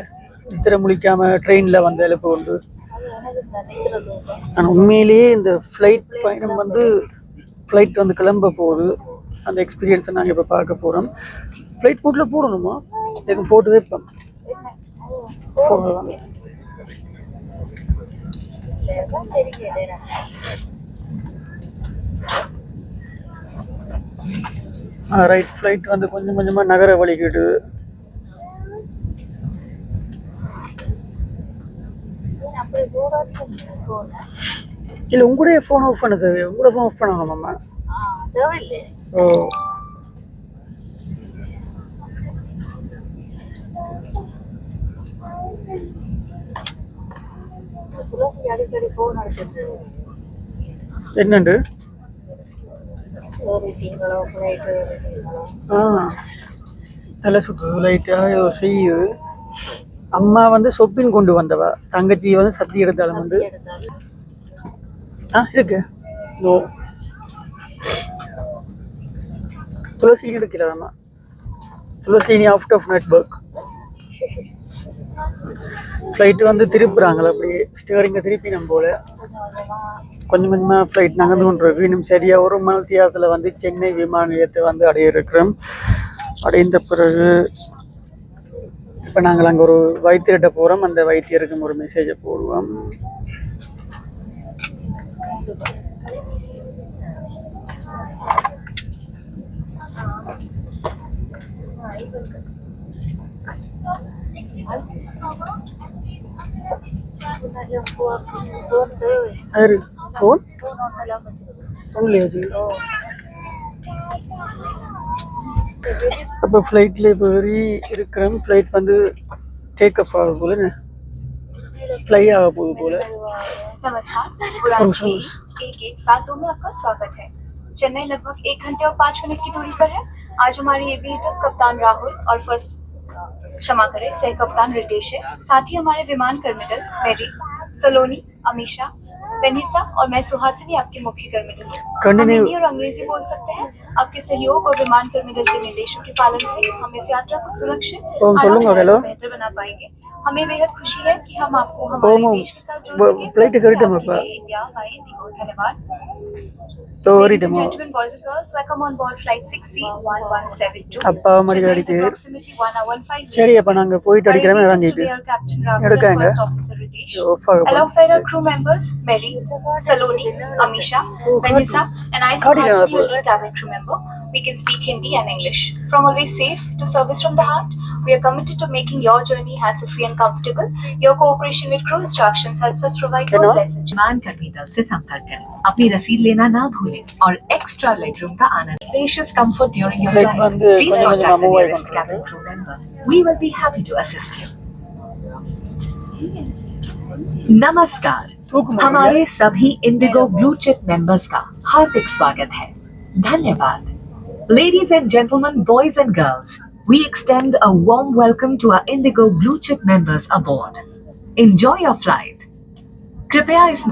நித்திரை முழிக்காமல் ட்ரெயினில் வந்து எழுப்பு கொண்டு. ஆனால் உண்மையிலேயே இந்த ஃப்ளைட் பயணம் வந்து ஃப்ளைட் வந்து கிளம்ப போகுது. அந்த எக்ஸ்பீரியன்ஸை நாங்கள் இப்போ பார்க்க போகிறோம். ஃப்ளைட் மோட்டில் போடணுமா? எனக்கு போட்டு வைப்போம். ரைட், ஃப்ளைட் வந்து கொஞ்சம் கொஞ்சமாக நகர வலிக்கிட்டு. இல்லை உங்களுடைய ஃபோன் ஆஃப் பண்ணுது. உங்களோட ஃபோன் ஆஃப் பண்ணணுமாம்மா? ஓ என்னண்டு தலை சுற்று லைட்டாக ஏதோ செய்யுது. அம்மா வந்து சொப்பின் கொண்டு வந்தவா, தங்கச்சி வந்து சத்தி எடுத்தாலும் வந்து இருக்கு. ஓ துளசி எடுக்கிறாம்மா. துளசி அவுட் ஆஃப் நெட்வொர்க். ஃப்ளைட்டு வந்து திருப்புறாங்களா அப்படியே ஸ்டியரிங்கை திருப்பினம் போல். கொஞ்சம் கொஞ்சமாக ஃப்ளைட் நகர்ந்து கொண்டு இருக்கு. இன்னும் சரியாக 1 மணி நேரத்தில் வந்து சென்னை விமான நிலையத்தை வந்து அடைய இருக்கிறோம். அடைந்த பிறகு இப்போ நாங்கள் அங்கே ஒரு வைத்தியர்கிட்ட போகிறோம். அந்த வைத்தியருக்கு ஒரு மெசேஜை போடுவோம். ஃபோன் அப்போ ஃப்ளைட்டில் இப்போ ஏறி இருக்கிறோம். ஃப்ளைட் வந்து டேக் ஆஃப் ஆக போல, फ्लाई आगा पूल बोला। नमस्कार, उड़ान 117 में आपका स्वागत है। चेन्नई लगभग 1 घंटे और 5 मिनट की दूरी पर है। आज हमारी एविएटर कप्तान राहुल और क्षमा करें सह कप्तान रितेश है। साथ ही हमारे विमान कर्मिदल मेरी, सलोनी, अमीशा, वेनिसा और मैं सुहासिनी आपके मुख्य कर्मिदल हैं। हम हिंदी और अंग्रेजी बोल सकते हैं। आपके सहयोग और विमान कर्मिदल के निर्देशों के पालन से हम इस यात्रा को सुरक्षित और बेहतर बना पाएंगे। हमें बेहद खुशी है कि हम आपको हमारे देश के साथ जोड़ सके। India by Indigo. धन्यवाद। Ladies and gentlemen, boys and girls, welcome on board flight 6C1172. அப்பா மணி அடிக்குது. Approximately 1 hour and 5 சரி அப்ப நாங்க போயிட்டு அடிக்கிறமே இறங்கிட்டு எடுக்காங்க. Alongside our crew members Mary, Saloni, Amisha, Vanessa and I am the cabin crew member. We can speak Hindi and English. From always safe to service from the heart, we are committed to making your journey hassle-free and comfortable. Your cooperation with crew instructions helps us provide your pleasant विमान कर्मी दल से संपर्क करें। अपनी रसीद लेना ना भूलें और एक्स्ट्रा लेग रूम का आनंद। Spacious comfort during your flight. Please contact the nearest cabin crew member. We will be happy to assist you. नमस्कार, हमारे सभी इंडिगो ब्लू चिप मेंबर्स का हार्दिक स्वागत है। धन्यवाद। Ladies and gentlemen, boys and girls, we extend a warm welcome to our Indigo Blue Chip members aboard. Enjoy your flight. कृपया इस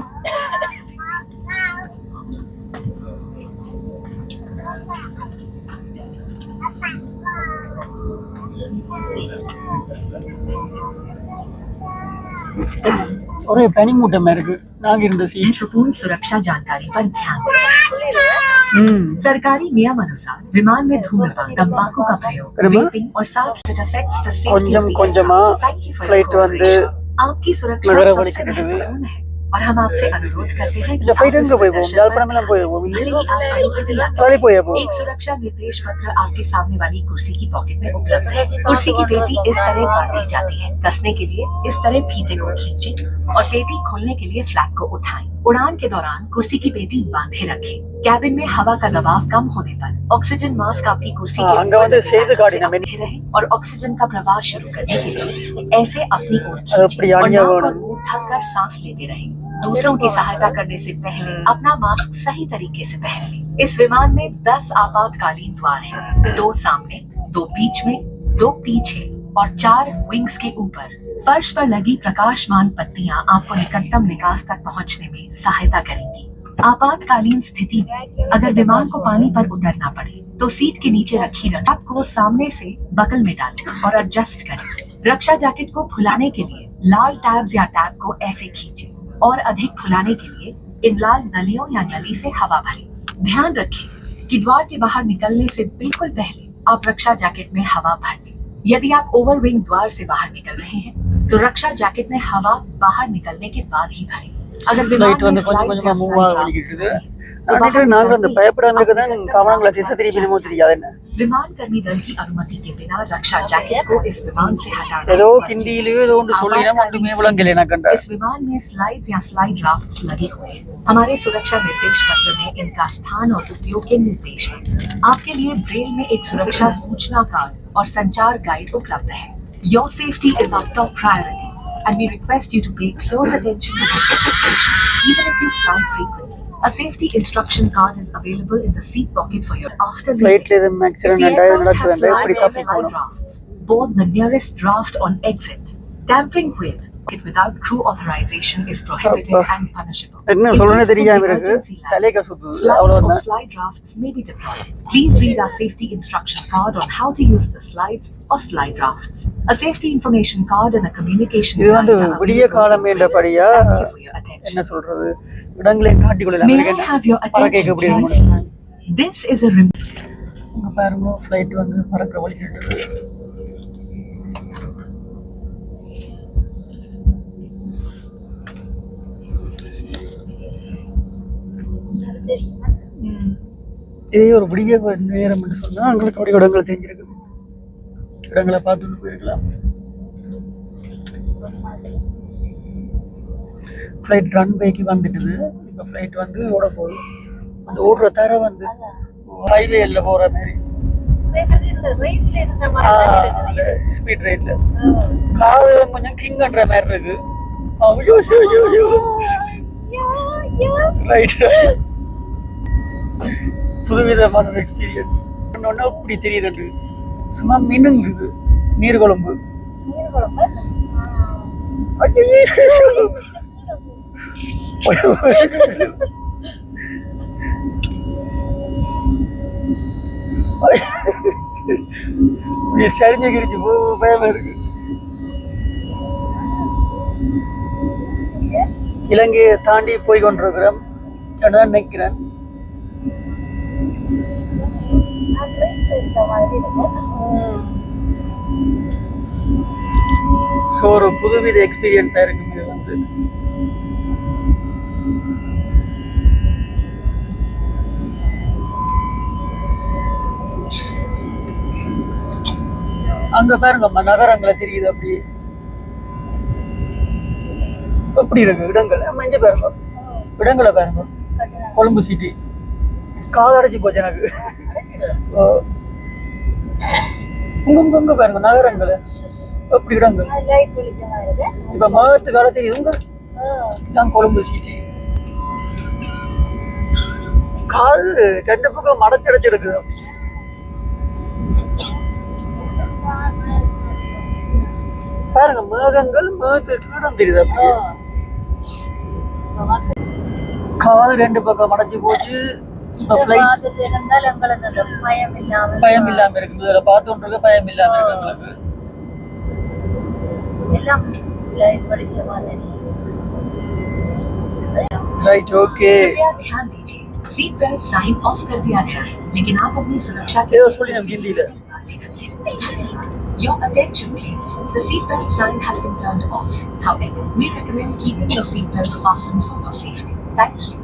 ஒரே பனிமூட்டமா இருக்கு நாங்க இருந்த सीट महत्वपूर्ण सुरक्षा जानकारी पर ध्यान दें। सरकारी नियम अनुसार विमान में धूम्रपान, तंबाकू का प्रयोग, वेपिंग और साथ it affects the safety கொஞ்சம் of the கொஞ்சமா aircraft. Thank you for your flight வந்து cooperation. आपकी सुरक्षा नगर सबसे वाली कटते हुए। महत्वपूर्ण है और हम आपसे अनुरोध करते हैं कि இந்த ஃளைட் आप எங்க इस போய் போகும் प्रदर्शन யாழ்ப்பாணம் पर எல்லாம் போய் போகும் भले ही आप अनुमति यात्रा ट्राली போய் போகும் एक सुरक्षा निर्देश पत्र आपके सामने वाली कुर्सी की पॉकेट में उपलब्ध है। कुर्सी की पेटी इस तरह बांधी जाती है। कसने के लिए इस तरह फीते को खींचें और पेटी खोलने के लिए फ्लैप को उठाएं। उड़ान के दौरान कुर्सी की पेटी बांधे रखें। कैबिन में हवा का दबाव कम होने पर ऑक्सीजन मास्क आपकी कुर्सी के அங்க வந்து சேது காட்டின மெனு अच्छे रहे और ऑक्सीजन का प्रवाह शुरू करने के लिए ऐसे अपनी ओर அது அப்படி खींचें और அணியா नाक और வேணும் मुंह ढक कर सांस लेते रहें। दूसरों की सहायता करने से पहले अपना मास्क सही तरीके से पहन लें। इस विमान में 10 आपातकालीन द्वार हैं, 2 सामने, 2 बीच में, 2 पीछे और 4 विंग्स के ऊपर। फर्श पर लगी प्रकाशमान पट्टियां आपको निकटतम निकास तक पहुंचने में सहायता करेंगी। आपातकालीन स्थिति में अगर विमान को पानी पर उतरना पड़े तो सीट के नीचे रखी रस्सी को सामने से बकल में डालें और एडजस्ट करें। रक्षा जैकेट को फुलाने के लिए लाल टैब्स या टैब को ऐसे खींचें और अधिक फुलाने के लिए इन लाल नलियों या नली से हवा भरें। ध्यान रखें कि द्वार के बाहर निकलने से बिल्कुल पहले आप रक्षा जैकेट में हवा भर लें। यदि आप ओवरविंग द्वार से बाहर निकल रहे हैं तो रक्षा जैकेट में हवा बाहर निकलने के बाद ही भरें। अगर विमान ஃளைட் வந்து में கொஞ்சம் slides கொஞ்சமா या மூவ் slide ஆக raft வலிக்கிட்டு हैं, तो நான் बाहर நாங்க அந்த निकलने பயப்படாம தான் आपको கவனங்களை திசை திருப்பி என்னமோ தெரியாது என்ன विमान कर्मी दल की अनुमति के बिना रक्षा जैकेट को इस विमान से हटाना ஏதோ अनिवार्य है। ஹிந்தியிலயோ ஏதோ ஒன்று சொல்லினா ஒன்றுமே விளங்கல எனக்கு கண்டா इस विमान में स्लाइड या स्लाइड राफ्ट्स लगे हुए हैं। हमारे सुरक्षा निर्देश पत्र में इनका स्थान और उपयोग के निर्देश हैं। आपके लिए ब्रेल में एक सुरक्षा सूचना कार्ड और संचार गाइड उपलब्ध है। Your safety is our top priority and we request you to pay close attention to this information even if you fly frequently. A safety instruction card is available in the seat pocket for your after ஃளைட்ல leaving. எதுவும் If ஆக்சிடென்ட் the ஆயிடும் aircraft has நடக்குது எப்படி slides or தப்பி slide போகணும் rafts, board the nearest draft on exit. Tampering with it without crew authorization is prohibited அப்பா. and punishable. என்ன சொல்லணும்னே தெரியாம இருக்கு தலைக்க சுத்துது Slides or அவ்வளவுதான் slide rafts may be deployed. Please read our safety instruction card on how to use the slides or slide rafts. A safety information card and a communication இது வந்து guide are விடிய available காலம் in the என்றபடியா Thank you for your attention. என்ன சொல்றது இடங்களையும் காட்டிக்கொள்ளலாம் May I have your பறக்க attention, எப்படி please? இருக்கணும் This is a இங்க பாருங்க ஃளைட் வந்து பறக்க வலிக்கிட்டு இதே ஒரு விடிய நேரம் என்று சொன்னா உங்களுக்கு அப்படி இடங்கள் தெரிஞ்சிருக்கு இடங்களை பார்த்துட்டு போயிருக்கலாம் ஃப்ளைட் ரன்வேக்கு வந்துட்டுது இப்போ ஃப்ளைட் வந்து ஓட போகுது அந்த ஓடுற தர வந்து ஹைவேல போற மாதிரி ஸ்பீட் ரேட்ல காது கொஞ்சம் கிங்ன்ற மாதிரி இருக்கு ஐயோ ஐயோ ரைட் புதுவிதமான எக்ஸ்பீரியன்ஸ் ஒன்று இப்படி தெரியுது சும்மா மின்னுங்குது நீர்குழம்பு சரிஞ்சு கிரிஞ்சு பயமா இருக்கு இலங்கையை தாண்டி போய் கொண்டிருக்கிறோம் தான் நினைக்கிறேன் ஸோ ஒரு புதுவித எக்ஸ்பீரியன்ஸாக இருக்கும் இது வந்து அங்க பாருங்கம்மா நகரங்களை தெரியுது அப்படி எப்படி இருக்கு இடங்கள் மஞ்ச பாருங்க இடங்களை பாருங்க கொழும்பு சிட்டி காதடைச்சு போச்சு எனக்கு உங்க பாருங்க நகரங்கள் எப்படி இடங்கள் இப்ப மகத்து கால தெரியுது உங்க தான் கொழும்பு சிட்டி காது ரெண்டு பக்கம் மடச்சடைச்சிருக்குது அப்படி பாருங்க மேகங்கள் மேகத்து கீழம் தெரியுது அப்படியே காது ரெண்டு பக்கம் மடைச்சு போச்சு இப்போ ஃப்ளைட் பார்த்துட்டு இருந்தால் எங்களுக்கு அந்த பயம் இல்லாமல் பயம் இல்லாம இருக்கு, இதில் பார்த்தோன்றிருக்க பயம் இல்லாம இருக்கு எங்களுக்கு. எல்லாம் லைட் படிச்ச மாதிரி. ரைट ओके कृपया ध्यान दीजिए, सीट बेल्ट साइन ऑफ कर दिया गया है, लेकिन आप अपनी सुरक्षा के ஏதோ சொல்லி நம்ம ஹிந்தியில. Your attention please. The seat belt sign has been turned off. However, we recommend keeping your seat belt fastened for your safety. Thank you.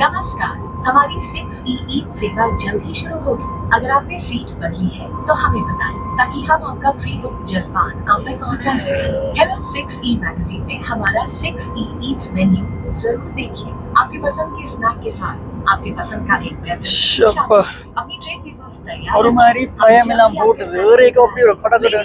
नमस्कार, हमारी 6E ईद सेवा जल्द ही शुरू होगी। अगर आपने सीट बदली है तो हमें बताएं ताकि हम आपका प्री बुक जलपान आप तक पहुंचा सकें। हेलो 6E मैगजीन में हमारा 6E ईट्स मेन्यू जरूर देखिए। आपके पसंद के स्नैक के साथ आपके पसंद का एक बेवरेज ஷப்பா, अपनी ट्रे टेबल्स तैयार ஒரு மாதிரி பயம் எல்லாம் போட்டுது. ஏறேக்க அப்படி ஒரு கடற்கரை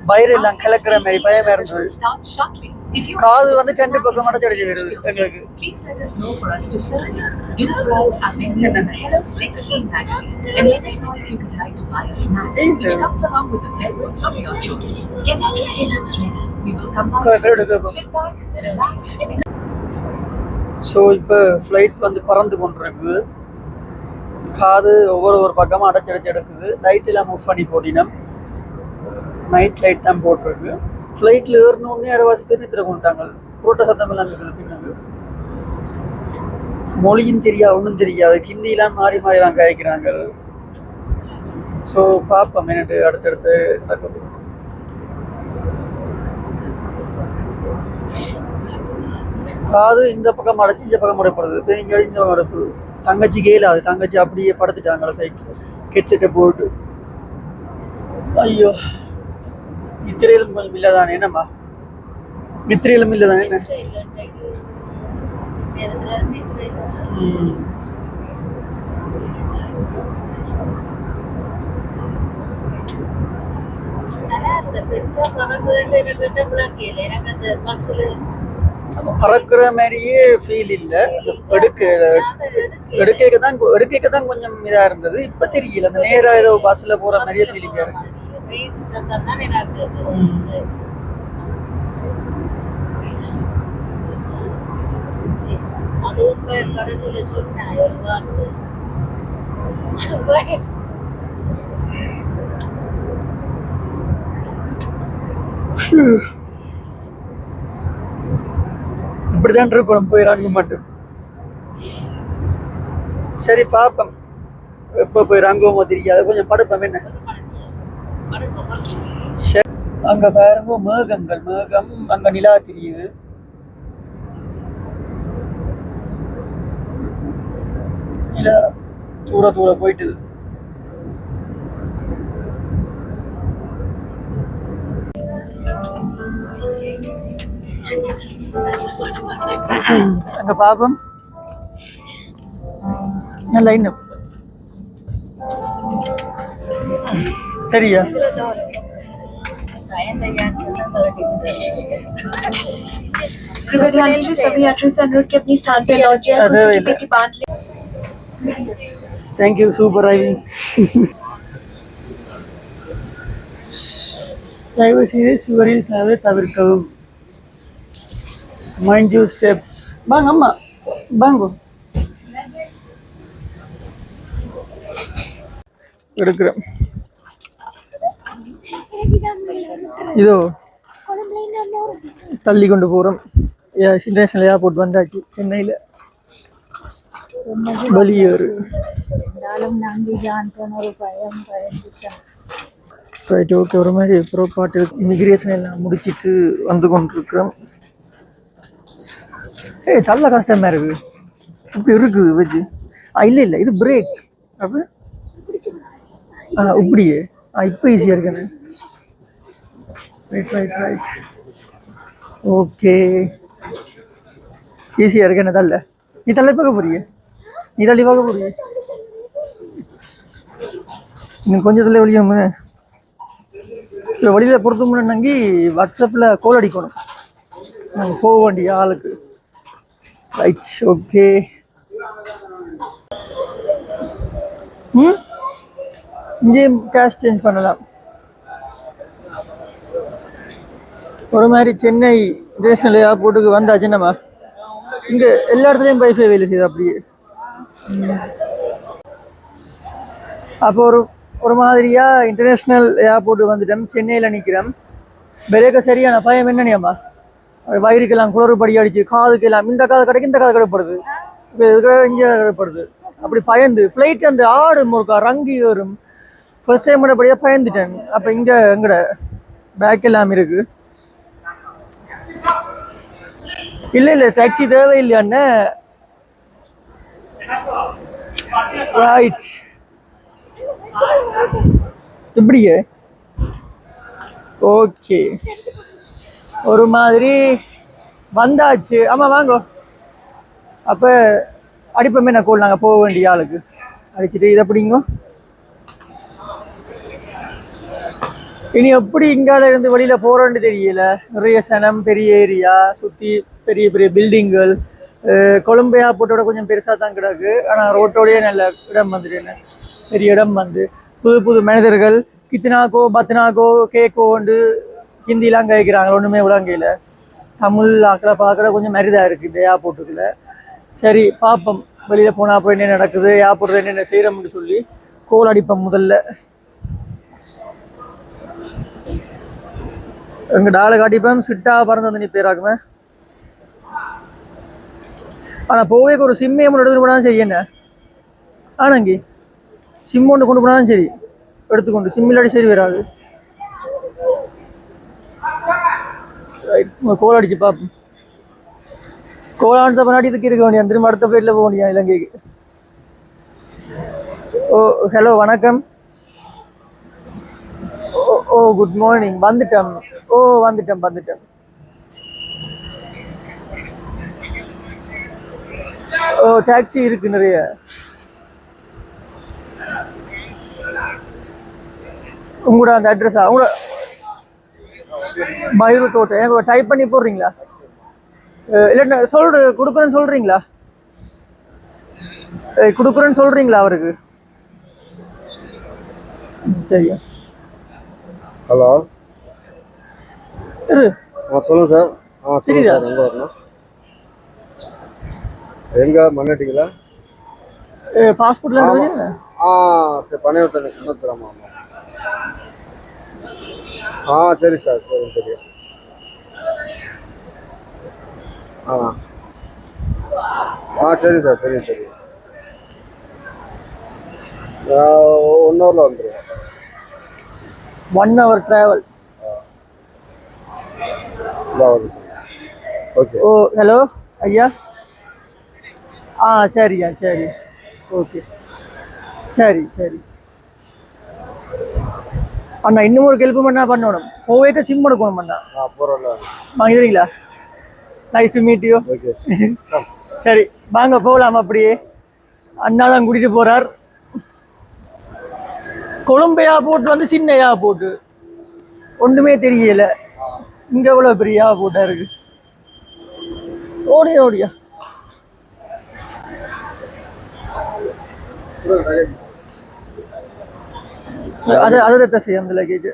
பயிர் எல்லாம் கலக்கிற மாதிரி பயமா இருந்தது. Start shortly. If you காது வந்து 2 பக்கம் அடைச்சடிச்சு வருது எங்களுக்கு. please let us know for us to serve you. Do browse our menu at the Hello 6E magazine and let us know if you would like to buy a snack which comes along with the beverage of your choice. Get your tray tables ready. We will come back. Sit back, relax. So இப்போ ஃப்ளைட் வந்து பறந்து கொண்டிருக்குது. காது ஒவ்வொரு பக்கமாக அடைச்சடிச்சு எடுக்குது. லைட் எல்லாம் மூவ் பண்ணி போட்டினோம். நைட் லைட் தான் போட்டிருக்கு. ஃப்ளைட்டில் ஏறணுன்னே அரைவாசி பேர் நித்திர கொண்டாங்க. கூட்ட சத்தம் எல்லாம் இருக்குது பின்னாங்க. மொழியும் தெரியாது, ஒன்றும் தெரியாது. ஹிந்திலாம் மாறி மாறிலாம் காய்க்கிறாங்க. ஸோ பார்ப்போம் என்னட்டு அடுத்தடுத்து நடக்குது. காது இந்த பக்கம் அடைச்சி இந்த பக்கம் முறைப்படுது. இப்போ இங்கே இந்த பக்கம் அடைப்புது. தங்கச்சி கேளாது. தங்கச்சி அப்படியே படுத்துட்டாங்களா சைக்கிள் ஹெட்செட்டை போட்டு. ஐயோ, நித்திரையிலும் கொஞ்சம் இல்லை தானே என்னம்மா? நித்திரையிலும் இல்லை தானே என்ன? பறக்கிற மாதிரியே ஃபீல் இல்லை. எடுக்க தான் கொஞ்சம் இதாக இருந்தது. இப்போ தெரியல, அந்த நேராக ஏதோ பஸ்ஸில் போகிற மாதிரியே ஃபீலிங்காக இருக்கு. இப்படிதான் இருக்கணும், போய் இறங்க மாட்டோம். சரி பார்ப்போம், எப்போ போய் இறங்குவோமோ தெரியாது. கொஞ்சம் படுப்போம் என்ன. சரி, அங்க பாருங்க மேகம், அங்க நிலா தெரியுது. நிலா தூர போயிட்டுது. அங்க பாப்போம். லைன் சரியா? सभी यात्रियों से अनुरोध कि अपनी स्थान पर लौट जाए, उनकी पेटी बांध ले। Thank you, super driving. தயவு செய்து சுவரில் சாவை தவிர்க்கவும். Mind you steps. வாங்க அம்மா, வாங்க. எடுக்கிறேன். இதோ தள்ளி கொண்டு போகிறோம். இன்டர்நேஷ்னல் ஏர்போர்ட் வந்தாச்சு. சென்னையில் வெளியேறு. Right, okay. ஒரு மாதிரி புறப்பாட்டு இமிக்ரேஷன் எல்லாம் முடிச்சுட்டு வந்து கொண்டிருக்கிறோம். தள்ள கஷ்டமாக இருக்குது. இப்படி இருக்குது வச்சு. இல்லை இது பிரேக். அப்போ இப்படியே இப்போ ஈஸியாக இருக்குண்ணே. ரைட் ஓகே, ஈஸியாக இருக்குண்ணே. நீ தள்ளி பார்க்க போறியே, இன்னும் கொஞ்சத்தில் வெளியும். இப்போ வழியில் பொறுத்த முன்னாடி வாட்ஸ்அப்பில் கோல் அடிக்கணும் நாங்கள் போக வேண்டிய ஆளுக்கு. Right, okay. இங்கேயும் கேஷ் சேஞ்ச் பண்ணலாம். ஒரு மாதிரி சென்னை இன்டர்நேஷ்னல் ஏர்போர்ட்டுக்கு வந்தாச்சு நம்ம. இங்கே எல்லா இடத்துலையும் வைஃபை வேலை செய்யுது. அப்படியே அப்போ ஒரு மாதிரியா இன்டர்நேஷ்னல் ஏர்போர்ட் வந்துட்டோம். சென்னையில் நிற்கிறோம். பிரேக்க சரியான பயம் என்னனியம்மா, வயிறுக்கெல்லாம் குளறுபடி அடிச்சு, காதுக்கெல்லாம் இந்த காது கடைக்கு இந்த காது கடைப்படுது, இங்கே கடைப்படுது. அப்படி பயந்து ஃப்ளைட் அந்த ஆடு முறுக்கா ரங்கி வரும். ஃபர்ஸ்ட் டைம் அப்படியே பயந்துட்டேன். அப்போ இங்கே எங்கட பேக் எல்லாம் இருக்கு. இல்லை டாக்ஸி தேவையில்லையாண்ணே. ரைட், இப்படியே ஓகே. ஒரு மாதிரி வந்தாச்சு. ஆமாம் வாங்கோ. அப்போ அடிப்பமே நான் கோல் நாங்கள் போக வேண்டிய ஆளுக்கு அடிச்சுட்டு இதை பிடிங்கோ. இனி எப்படி இங்கால இருந்து வெளியில் போகிறோன்னு தெரியல. நிறைய சனம், பெரிய ஏரியா, சுற்றி பெரிய பெரிய பில்டிங்கள். கொழும்பு ஏர்போர்ட்டோட கொஞ்சம் பெருசாக தான் கிடக்கு. ஆனால் ரோட்டோடையே நல்ல இடம் வந்துட்டு, பெரிய இடம் வந்து புது புது மனிதர்கள் கித்னாக்கோ பத்னாக்கோ கேக்கோண்டு ஹிந்திலாம் கேட்குறாங்க. ஒன்றுமே விளங்கையில். தமிழ் ஆக்கிற பார்க்குற கொஞ்சம் மரிதாக இருக்குது இந்த ஏர்போர்ட்டுக்குள்ள. சரி பார்ப்போம், வெளியில் போனால் அப்புறம் என்ன நடக்குது, ஏர்போர்ட்டில் என்னென்ன செய்கிறோம்னு சொல்லி கோல் அடிப்போம். முதல்ல எங்கள் டாலை காட்டிப்போம். சிட்டாக பறந்து வந்து நீ பேராக்குமே. ஆனால் போவே ஒரு சிம்மே ஒன்று எடுத்துகிட்டு போனாலும் சரி. என்ன ஆனாங்கி சிம் ஒன்று கொண்டு போனாலும் சரி, எடுத்துக்கொண்டு சிம் இல்லாட்டி சரி வராது. கோல் அடிச்சு பார்ப்போம். கோல் ஆன்சர் பண்ணாடி இதுக்கு இருக்க வேண்டிய திரும்ப அடுத்த பிளேட்டில் போக வேண்டிய இலங்கைக்கு. ஓ ஹலோ வணக்கம். ஓ குட் மார்னிங். வந்துட்டேன். ஓ வந்துட்டேன். ஓ டாக்ஸி இருக்கு நிறைய. உங்களோட அந்த அட்ரஸா? உங்களோட பயிறு தோட்டம் எனக்கு டைப் பண்ணி போடுறீங்களா? இல்லைன்னா கொடுக்குறேன்னு சொல்கிறீங்களா? கொடுக்குறேன்னு சொல்கிறீங்களா அவருக்கு? சரியா. ஹலோ சொல்லுங்கள் சார். தெரியுதா? எங்கே வரணும்? எங்கே மண்ணட்டிங்களா? பாஸ்போர்ட்ல சரி பண்ணிடுவோம் சார். நெக்ஸ்ட் ஆமாம். சரி சார். சரி சரி சார். சரி 1 ஹவரில் வந்துடுவோம். 1 hour ட்ராவல். ஓகே. ஓ ஹலோ ஐயா. சரியா சரி ஓகே. சரி அண்ணா இன்னும் ஒரு ஹெல்ப் பண்ணா பண்ணணும். போவேக்க சிம் எடுக்கணும் அண்ணா. போகிறோம்ல வாங்கிடுறீங்களா? Nice to meet you. Okay. சரி வாங்க போகலாம். அப்படியே அண்ணா தான் கூட்டிகிட்டு போகிறார். கொழும்பு ஏர்போர்ட் வந்து சின்ன ஏர்போர்ட்டு, ஒன்றுமே தெரியல. இங்கே எவ்வளோ பெரிய ஏர்போர்ட்டாக இருக்கு. ஓடியா அதை செய்ய அந்த லக்கேஜ்.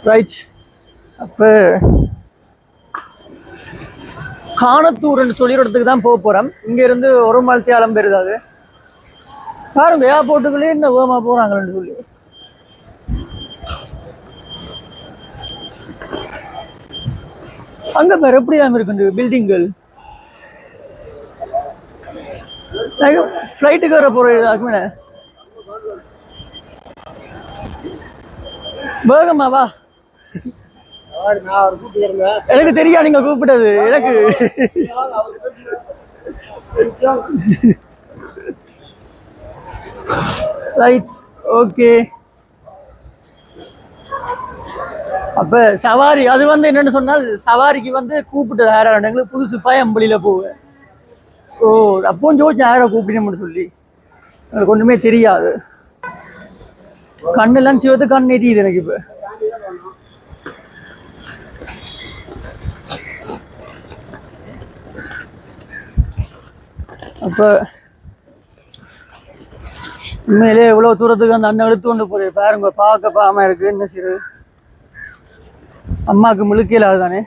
ரைட். அப்போ காணத்தூர்னு சொல்லி இடத்துக்கு தான் போக போகிறோம். இங்கேருந்து ஒரு மல்த்தியாலம் பெறுது. அது பாருங்க ஏர்போர்ட்டுக்குள்ளே என்ன வேகமாக போகிறாங்கன்னு சொல்லி. அங்கே பேர் எப்படி தான் இருக்கு பில்டிங்கள். ஃப்ளைட்டுக்கு வர போகிறேன். வேகமாவா? எனக்கு தெரியா நீங்க கூப்பிட்டது. எனக்கு ரைட் ஓகே. அப்ப சவாரி அது வந்து என்னன்னு சொன்னால், சவாரிக்கு வந்து கூப்பிட்டது யாரும் எங்களுக்கு புதுசு பயம்பளியில போவேன். ஓ அப்போ ஜோதிச்சு யாரை கூப்பிடணும்னு சொல்லி எனக்கு ஒண்ணுமே தெரியாது. கண்ணெல்லாம் சிவத்து கண் எரியுது எனக்கு. இப்ப அப்போ உண்மையிலே எவ்வளோ தூரத்துக்கு அந்த அண்ணன் எடுத்து கொண்டு போகுது பாருங்க. பார்க்க பாம இருக்கு என்ன செய்யுது. அம்மாவுக்கு முழுக்கையில் அதுதானே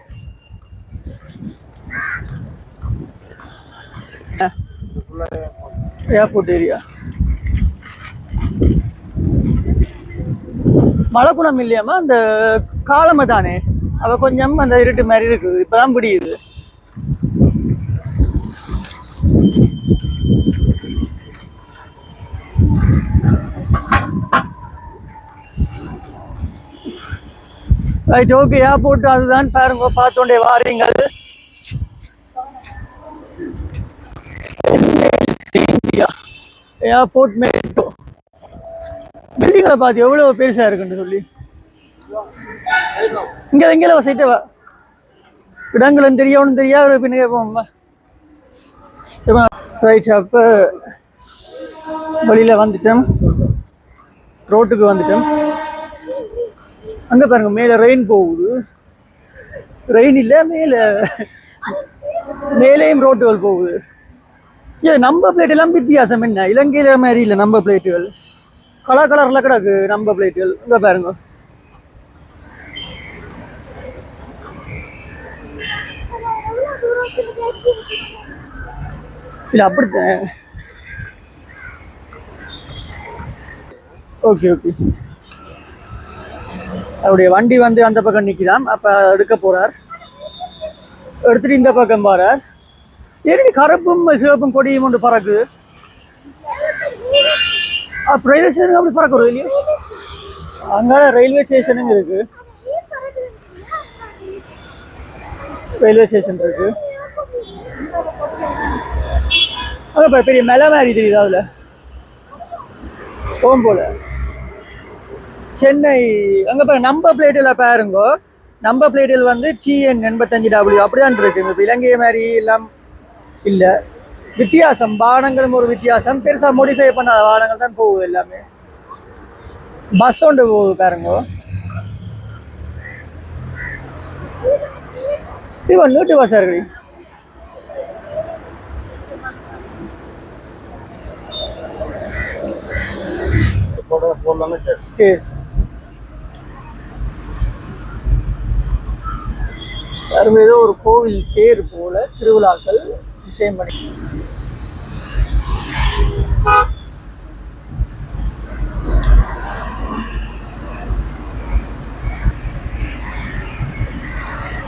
ஏர்போர்ட் ஏரியா. மழை குணம் இல்லையாம்மா அந்த காலமை தானே அவ கொஞ்சம் அந்த இருட்டு மாதிரி இருக்குது, இப்பதான் பிடிக்குது. Right, okay. ஏர்போர்ட் அதுதான் பாருங்க, பார்த்தோண்டே வாரீங்கள். ஏர்போர்ட் மெட்ரோ பில்டிங்களை பார்த்து எவ்வளோ பெருசாக இருக்குன்னு சொல்லி. இங்கே சைட்டவா இடங்களும் தெரியவனும் தெரியாது பின்ன கேட்போம்மா. ரைட், அப்போ வெளியில் வந்துட்டோம், ரோட்டுக்கு வந்துட்டோம். அங்கே பாருங்க மேலே ரெயின் போகுது. ரெயின் இல்லை, மேலேயும் ரோட்டுகள் போகுது. இது நம்பர் பிளேட் எல்லாம் வித்தியாசம் என்ன, இலங்கையில மாதிரி இல்லை. நம்பர் பிளேட்டுகள் கலர்ல கிடக்கு நம்பர் பிளேட்டுகள். இங்கே பாருங்க, இல்லை அப்படித்தான். ஓகே ஓகே, அவருடைய வண்டி வந்து அந்த பக்கம் நிற்கிறான். அப்போ எடுக்க போறார், எடுத்துட்டு இந்த பக்கம் போறார். ஏறி கருப்பும் சிவப்பும் கொடியும் ஒன்று பறக்குது. அப்போ ரயில்வே ஸ்டேஷன் அப்படி பறக்குறோம் இல்லையா? அங்கால ரயில்வே ஸ்டேஷனுங்க இருக்கு, ரயில்வே ஸ்டேஷன் இருக்கு. அங்கே பெரிய மலை மாதிரி தெரியுது, அதில் போகும்போல சென்னை. அங்கே பாருங்க நம்பர் பிளேட்டில் பாருங்கோ, நம்பர் பிளேட்டில் வந்து TN 85W அப்படிதான் இருக்கு. இப்போ இலங்கை மாதிரி எல்லாம் இல்லை, வித்தியாசம். வாகனங்களும் ஒரு வித்தியாசம், பெருசாக மோடிஃபை பண்ணாத வாகனங்கள் தான் போகுது எல்லாமே. பஸ் ஒன்று போகுது பாருங்கோ. இவன் நீட்டு பஸ்ஸாக இருக்கு. Yes. ஏதோ ஒரு கோவில் தேர் போல திருவிழாக்கள் விஷயம் பண்ணி.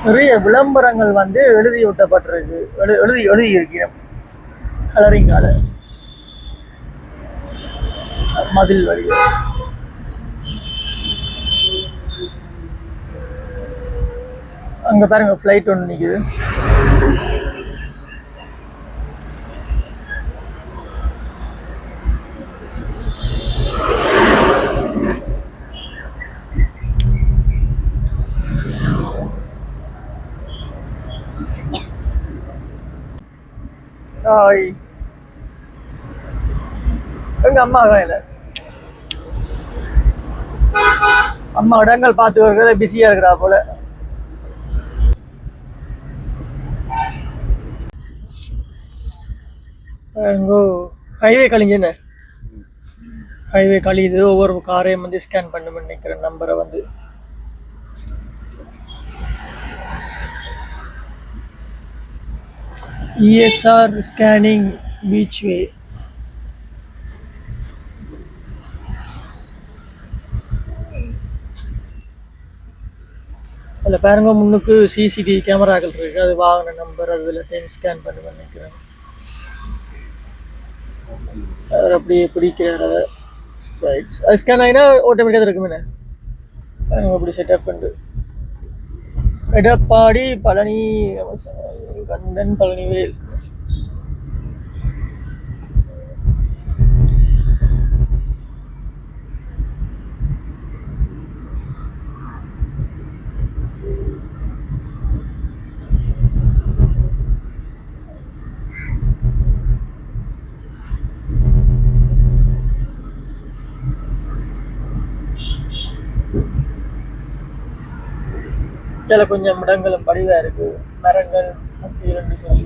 நிறைய விளம்பரங்கள் வந்து எழுதி ஒட்டப்பட்டிருக்கு, எழுதி இருக்கிறோம் கலரிங்கால மதில் வழி. அங்க பாருங்க ஃப்ளைட் ஒன்று நிக்குது. எங்க அம்மா இல்லை, அம்மா இடங்கள் பார்த்து வருகிற பிஸியா இருக்கிறா போல. ஹைவே கழிஞ்சுன்னு ஹைவே கழியுது. ஒவ்வொரு காரையும் வந்து ஸ்கேன் பண்ண நினைக்கிற நம்பரை வந்து. ESR scanning beach way. அதில் பாருங்க முன்னுக்கு CCTV கேமராக்கள் இருக்கு, அது வாகன நம்பர் அதில் டைம் ஸ்கேன் பண்ணி நினைக்கிறேன். அவர் அப்படியே பிடிக்கிறார் அதை. ரைட், அது ஸ்கேன் ஆகினா ஆட்டோமேட்டிக்காக இருக்குமே. அப்படி செட்டப் பண்ணு. எடப்பாடி பழனி கந்தன் பழனிவேல். இதில் கொஞ்சம் இடங்களும் படிவாக இருக்கு, மரங்கள் அப்படி ரெண்டு சொல்லி.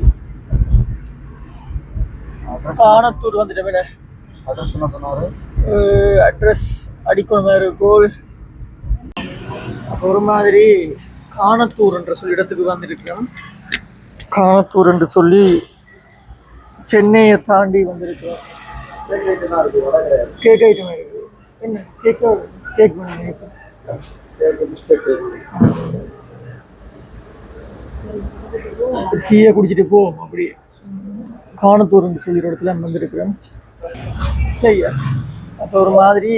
ஆனத்தூர் வந்துட்டோமே. அட்ரஸ் அடிக்கணும் கோல் ஒரு மாதிரி காணத்தூர் என்ற சொல்லி இடத்துக்கு வந்திருக்கிறோம். காணத்தூர் என்று சொல்லி சென்னையை தாண்டி வந்திருக்கிறோம். கேக் ஐட்டம் இருக்குது. என்ன கேக் கேக் பண்ணுங்க. டீயை குடிச்சிட்டு போவோம். அப்படியே காணத்தூர் என்று சொல்லி இடத்துல வந்திருக்கிறோம். சரி, அப்போ ஒரு மாதிரி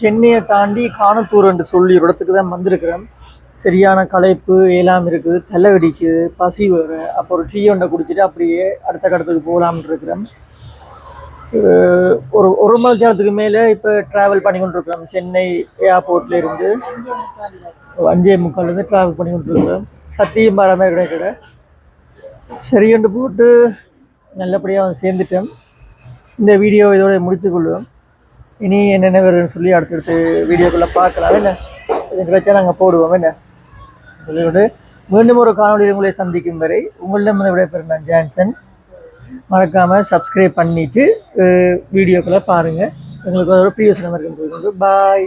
சென்னையை தாண்டி காணத்தூர் என்று சொல்லி ஒரு இடத்துக்கு தான் வந்திருக்கிறோம். சரியான களைப்பு எல்லாம் இருக்குது, தலைவடிக்குது, பசி வேறு. அப்போ ஒரு டீ ஒன்றை குடிச்சிட்டு அப்படியே அடுத்த கடத்துக்கு போகலாம்னு இருக்கிறோம். ஒரு மணி நேரத்துக்கு மேலே இப்போ ட்ராவல் பண்ணி கொண்டிருக்கிறோம். சென்னை ஏர்போர்ட்ல இருந்து 5:45 ட்ராவல் பண்ணி கொண்டிருக்கிறோம். சத்தியம் பாராமல் கிடைக்கிற சரியென்று போட்டு நல்லபடியாக சேர்ந்துட்டோம். இந்த வீடியோ இதோட முடித்துக்கொள்வோம். இனி என்னென்ன வருதுன்னு சொல்லி அடுத்தடுத்து வீடியோக்குள்ளே பார்க்கலாம். என்ன இது கிடைச்சா நாங்கள் போடுவோம். என்ன சொல்லிவிட்டு மீண்டும் ஒரு காணொலியில் உங்களை சந்திக்கும் வரை உங்களிடம் விடைபெறும் நான் ஜான்சன். மறக்காமல் சப்ஸ்கிரைப் பண்ணிவிட்டு வீடியோக்குள்ளே பாருங்கள். உங்களுக்கு ஒரு ப்ரீவியஸ் நம்பருக்கு பாய்.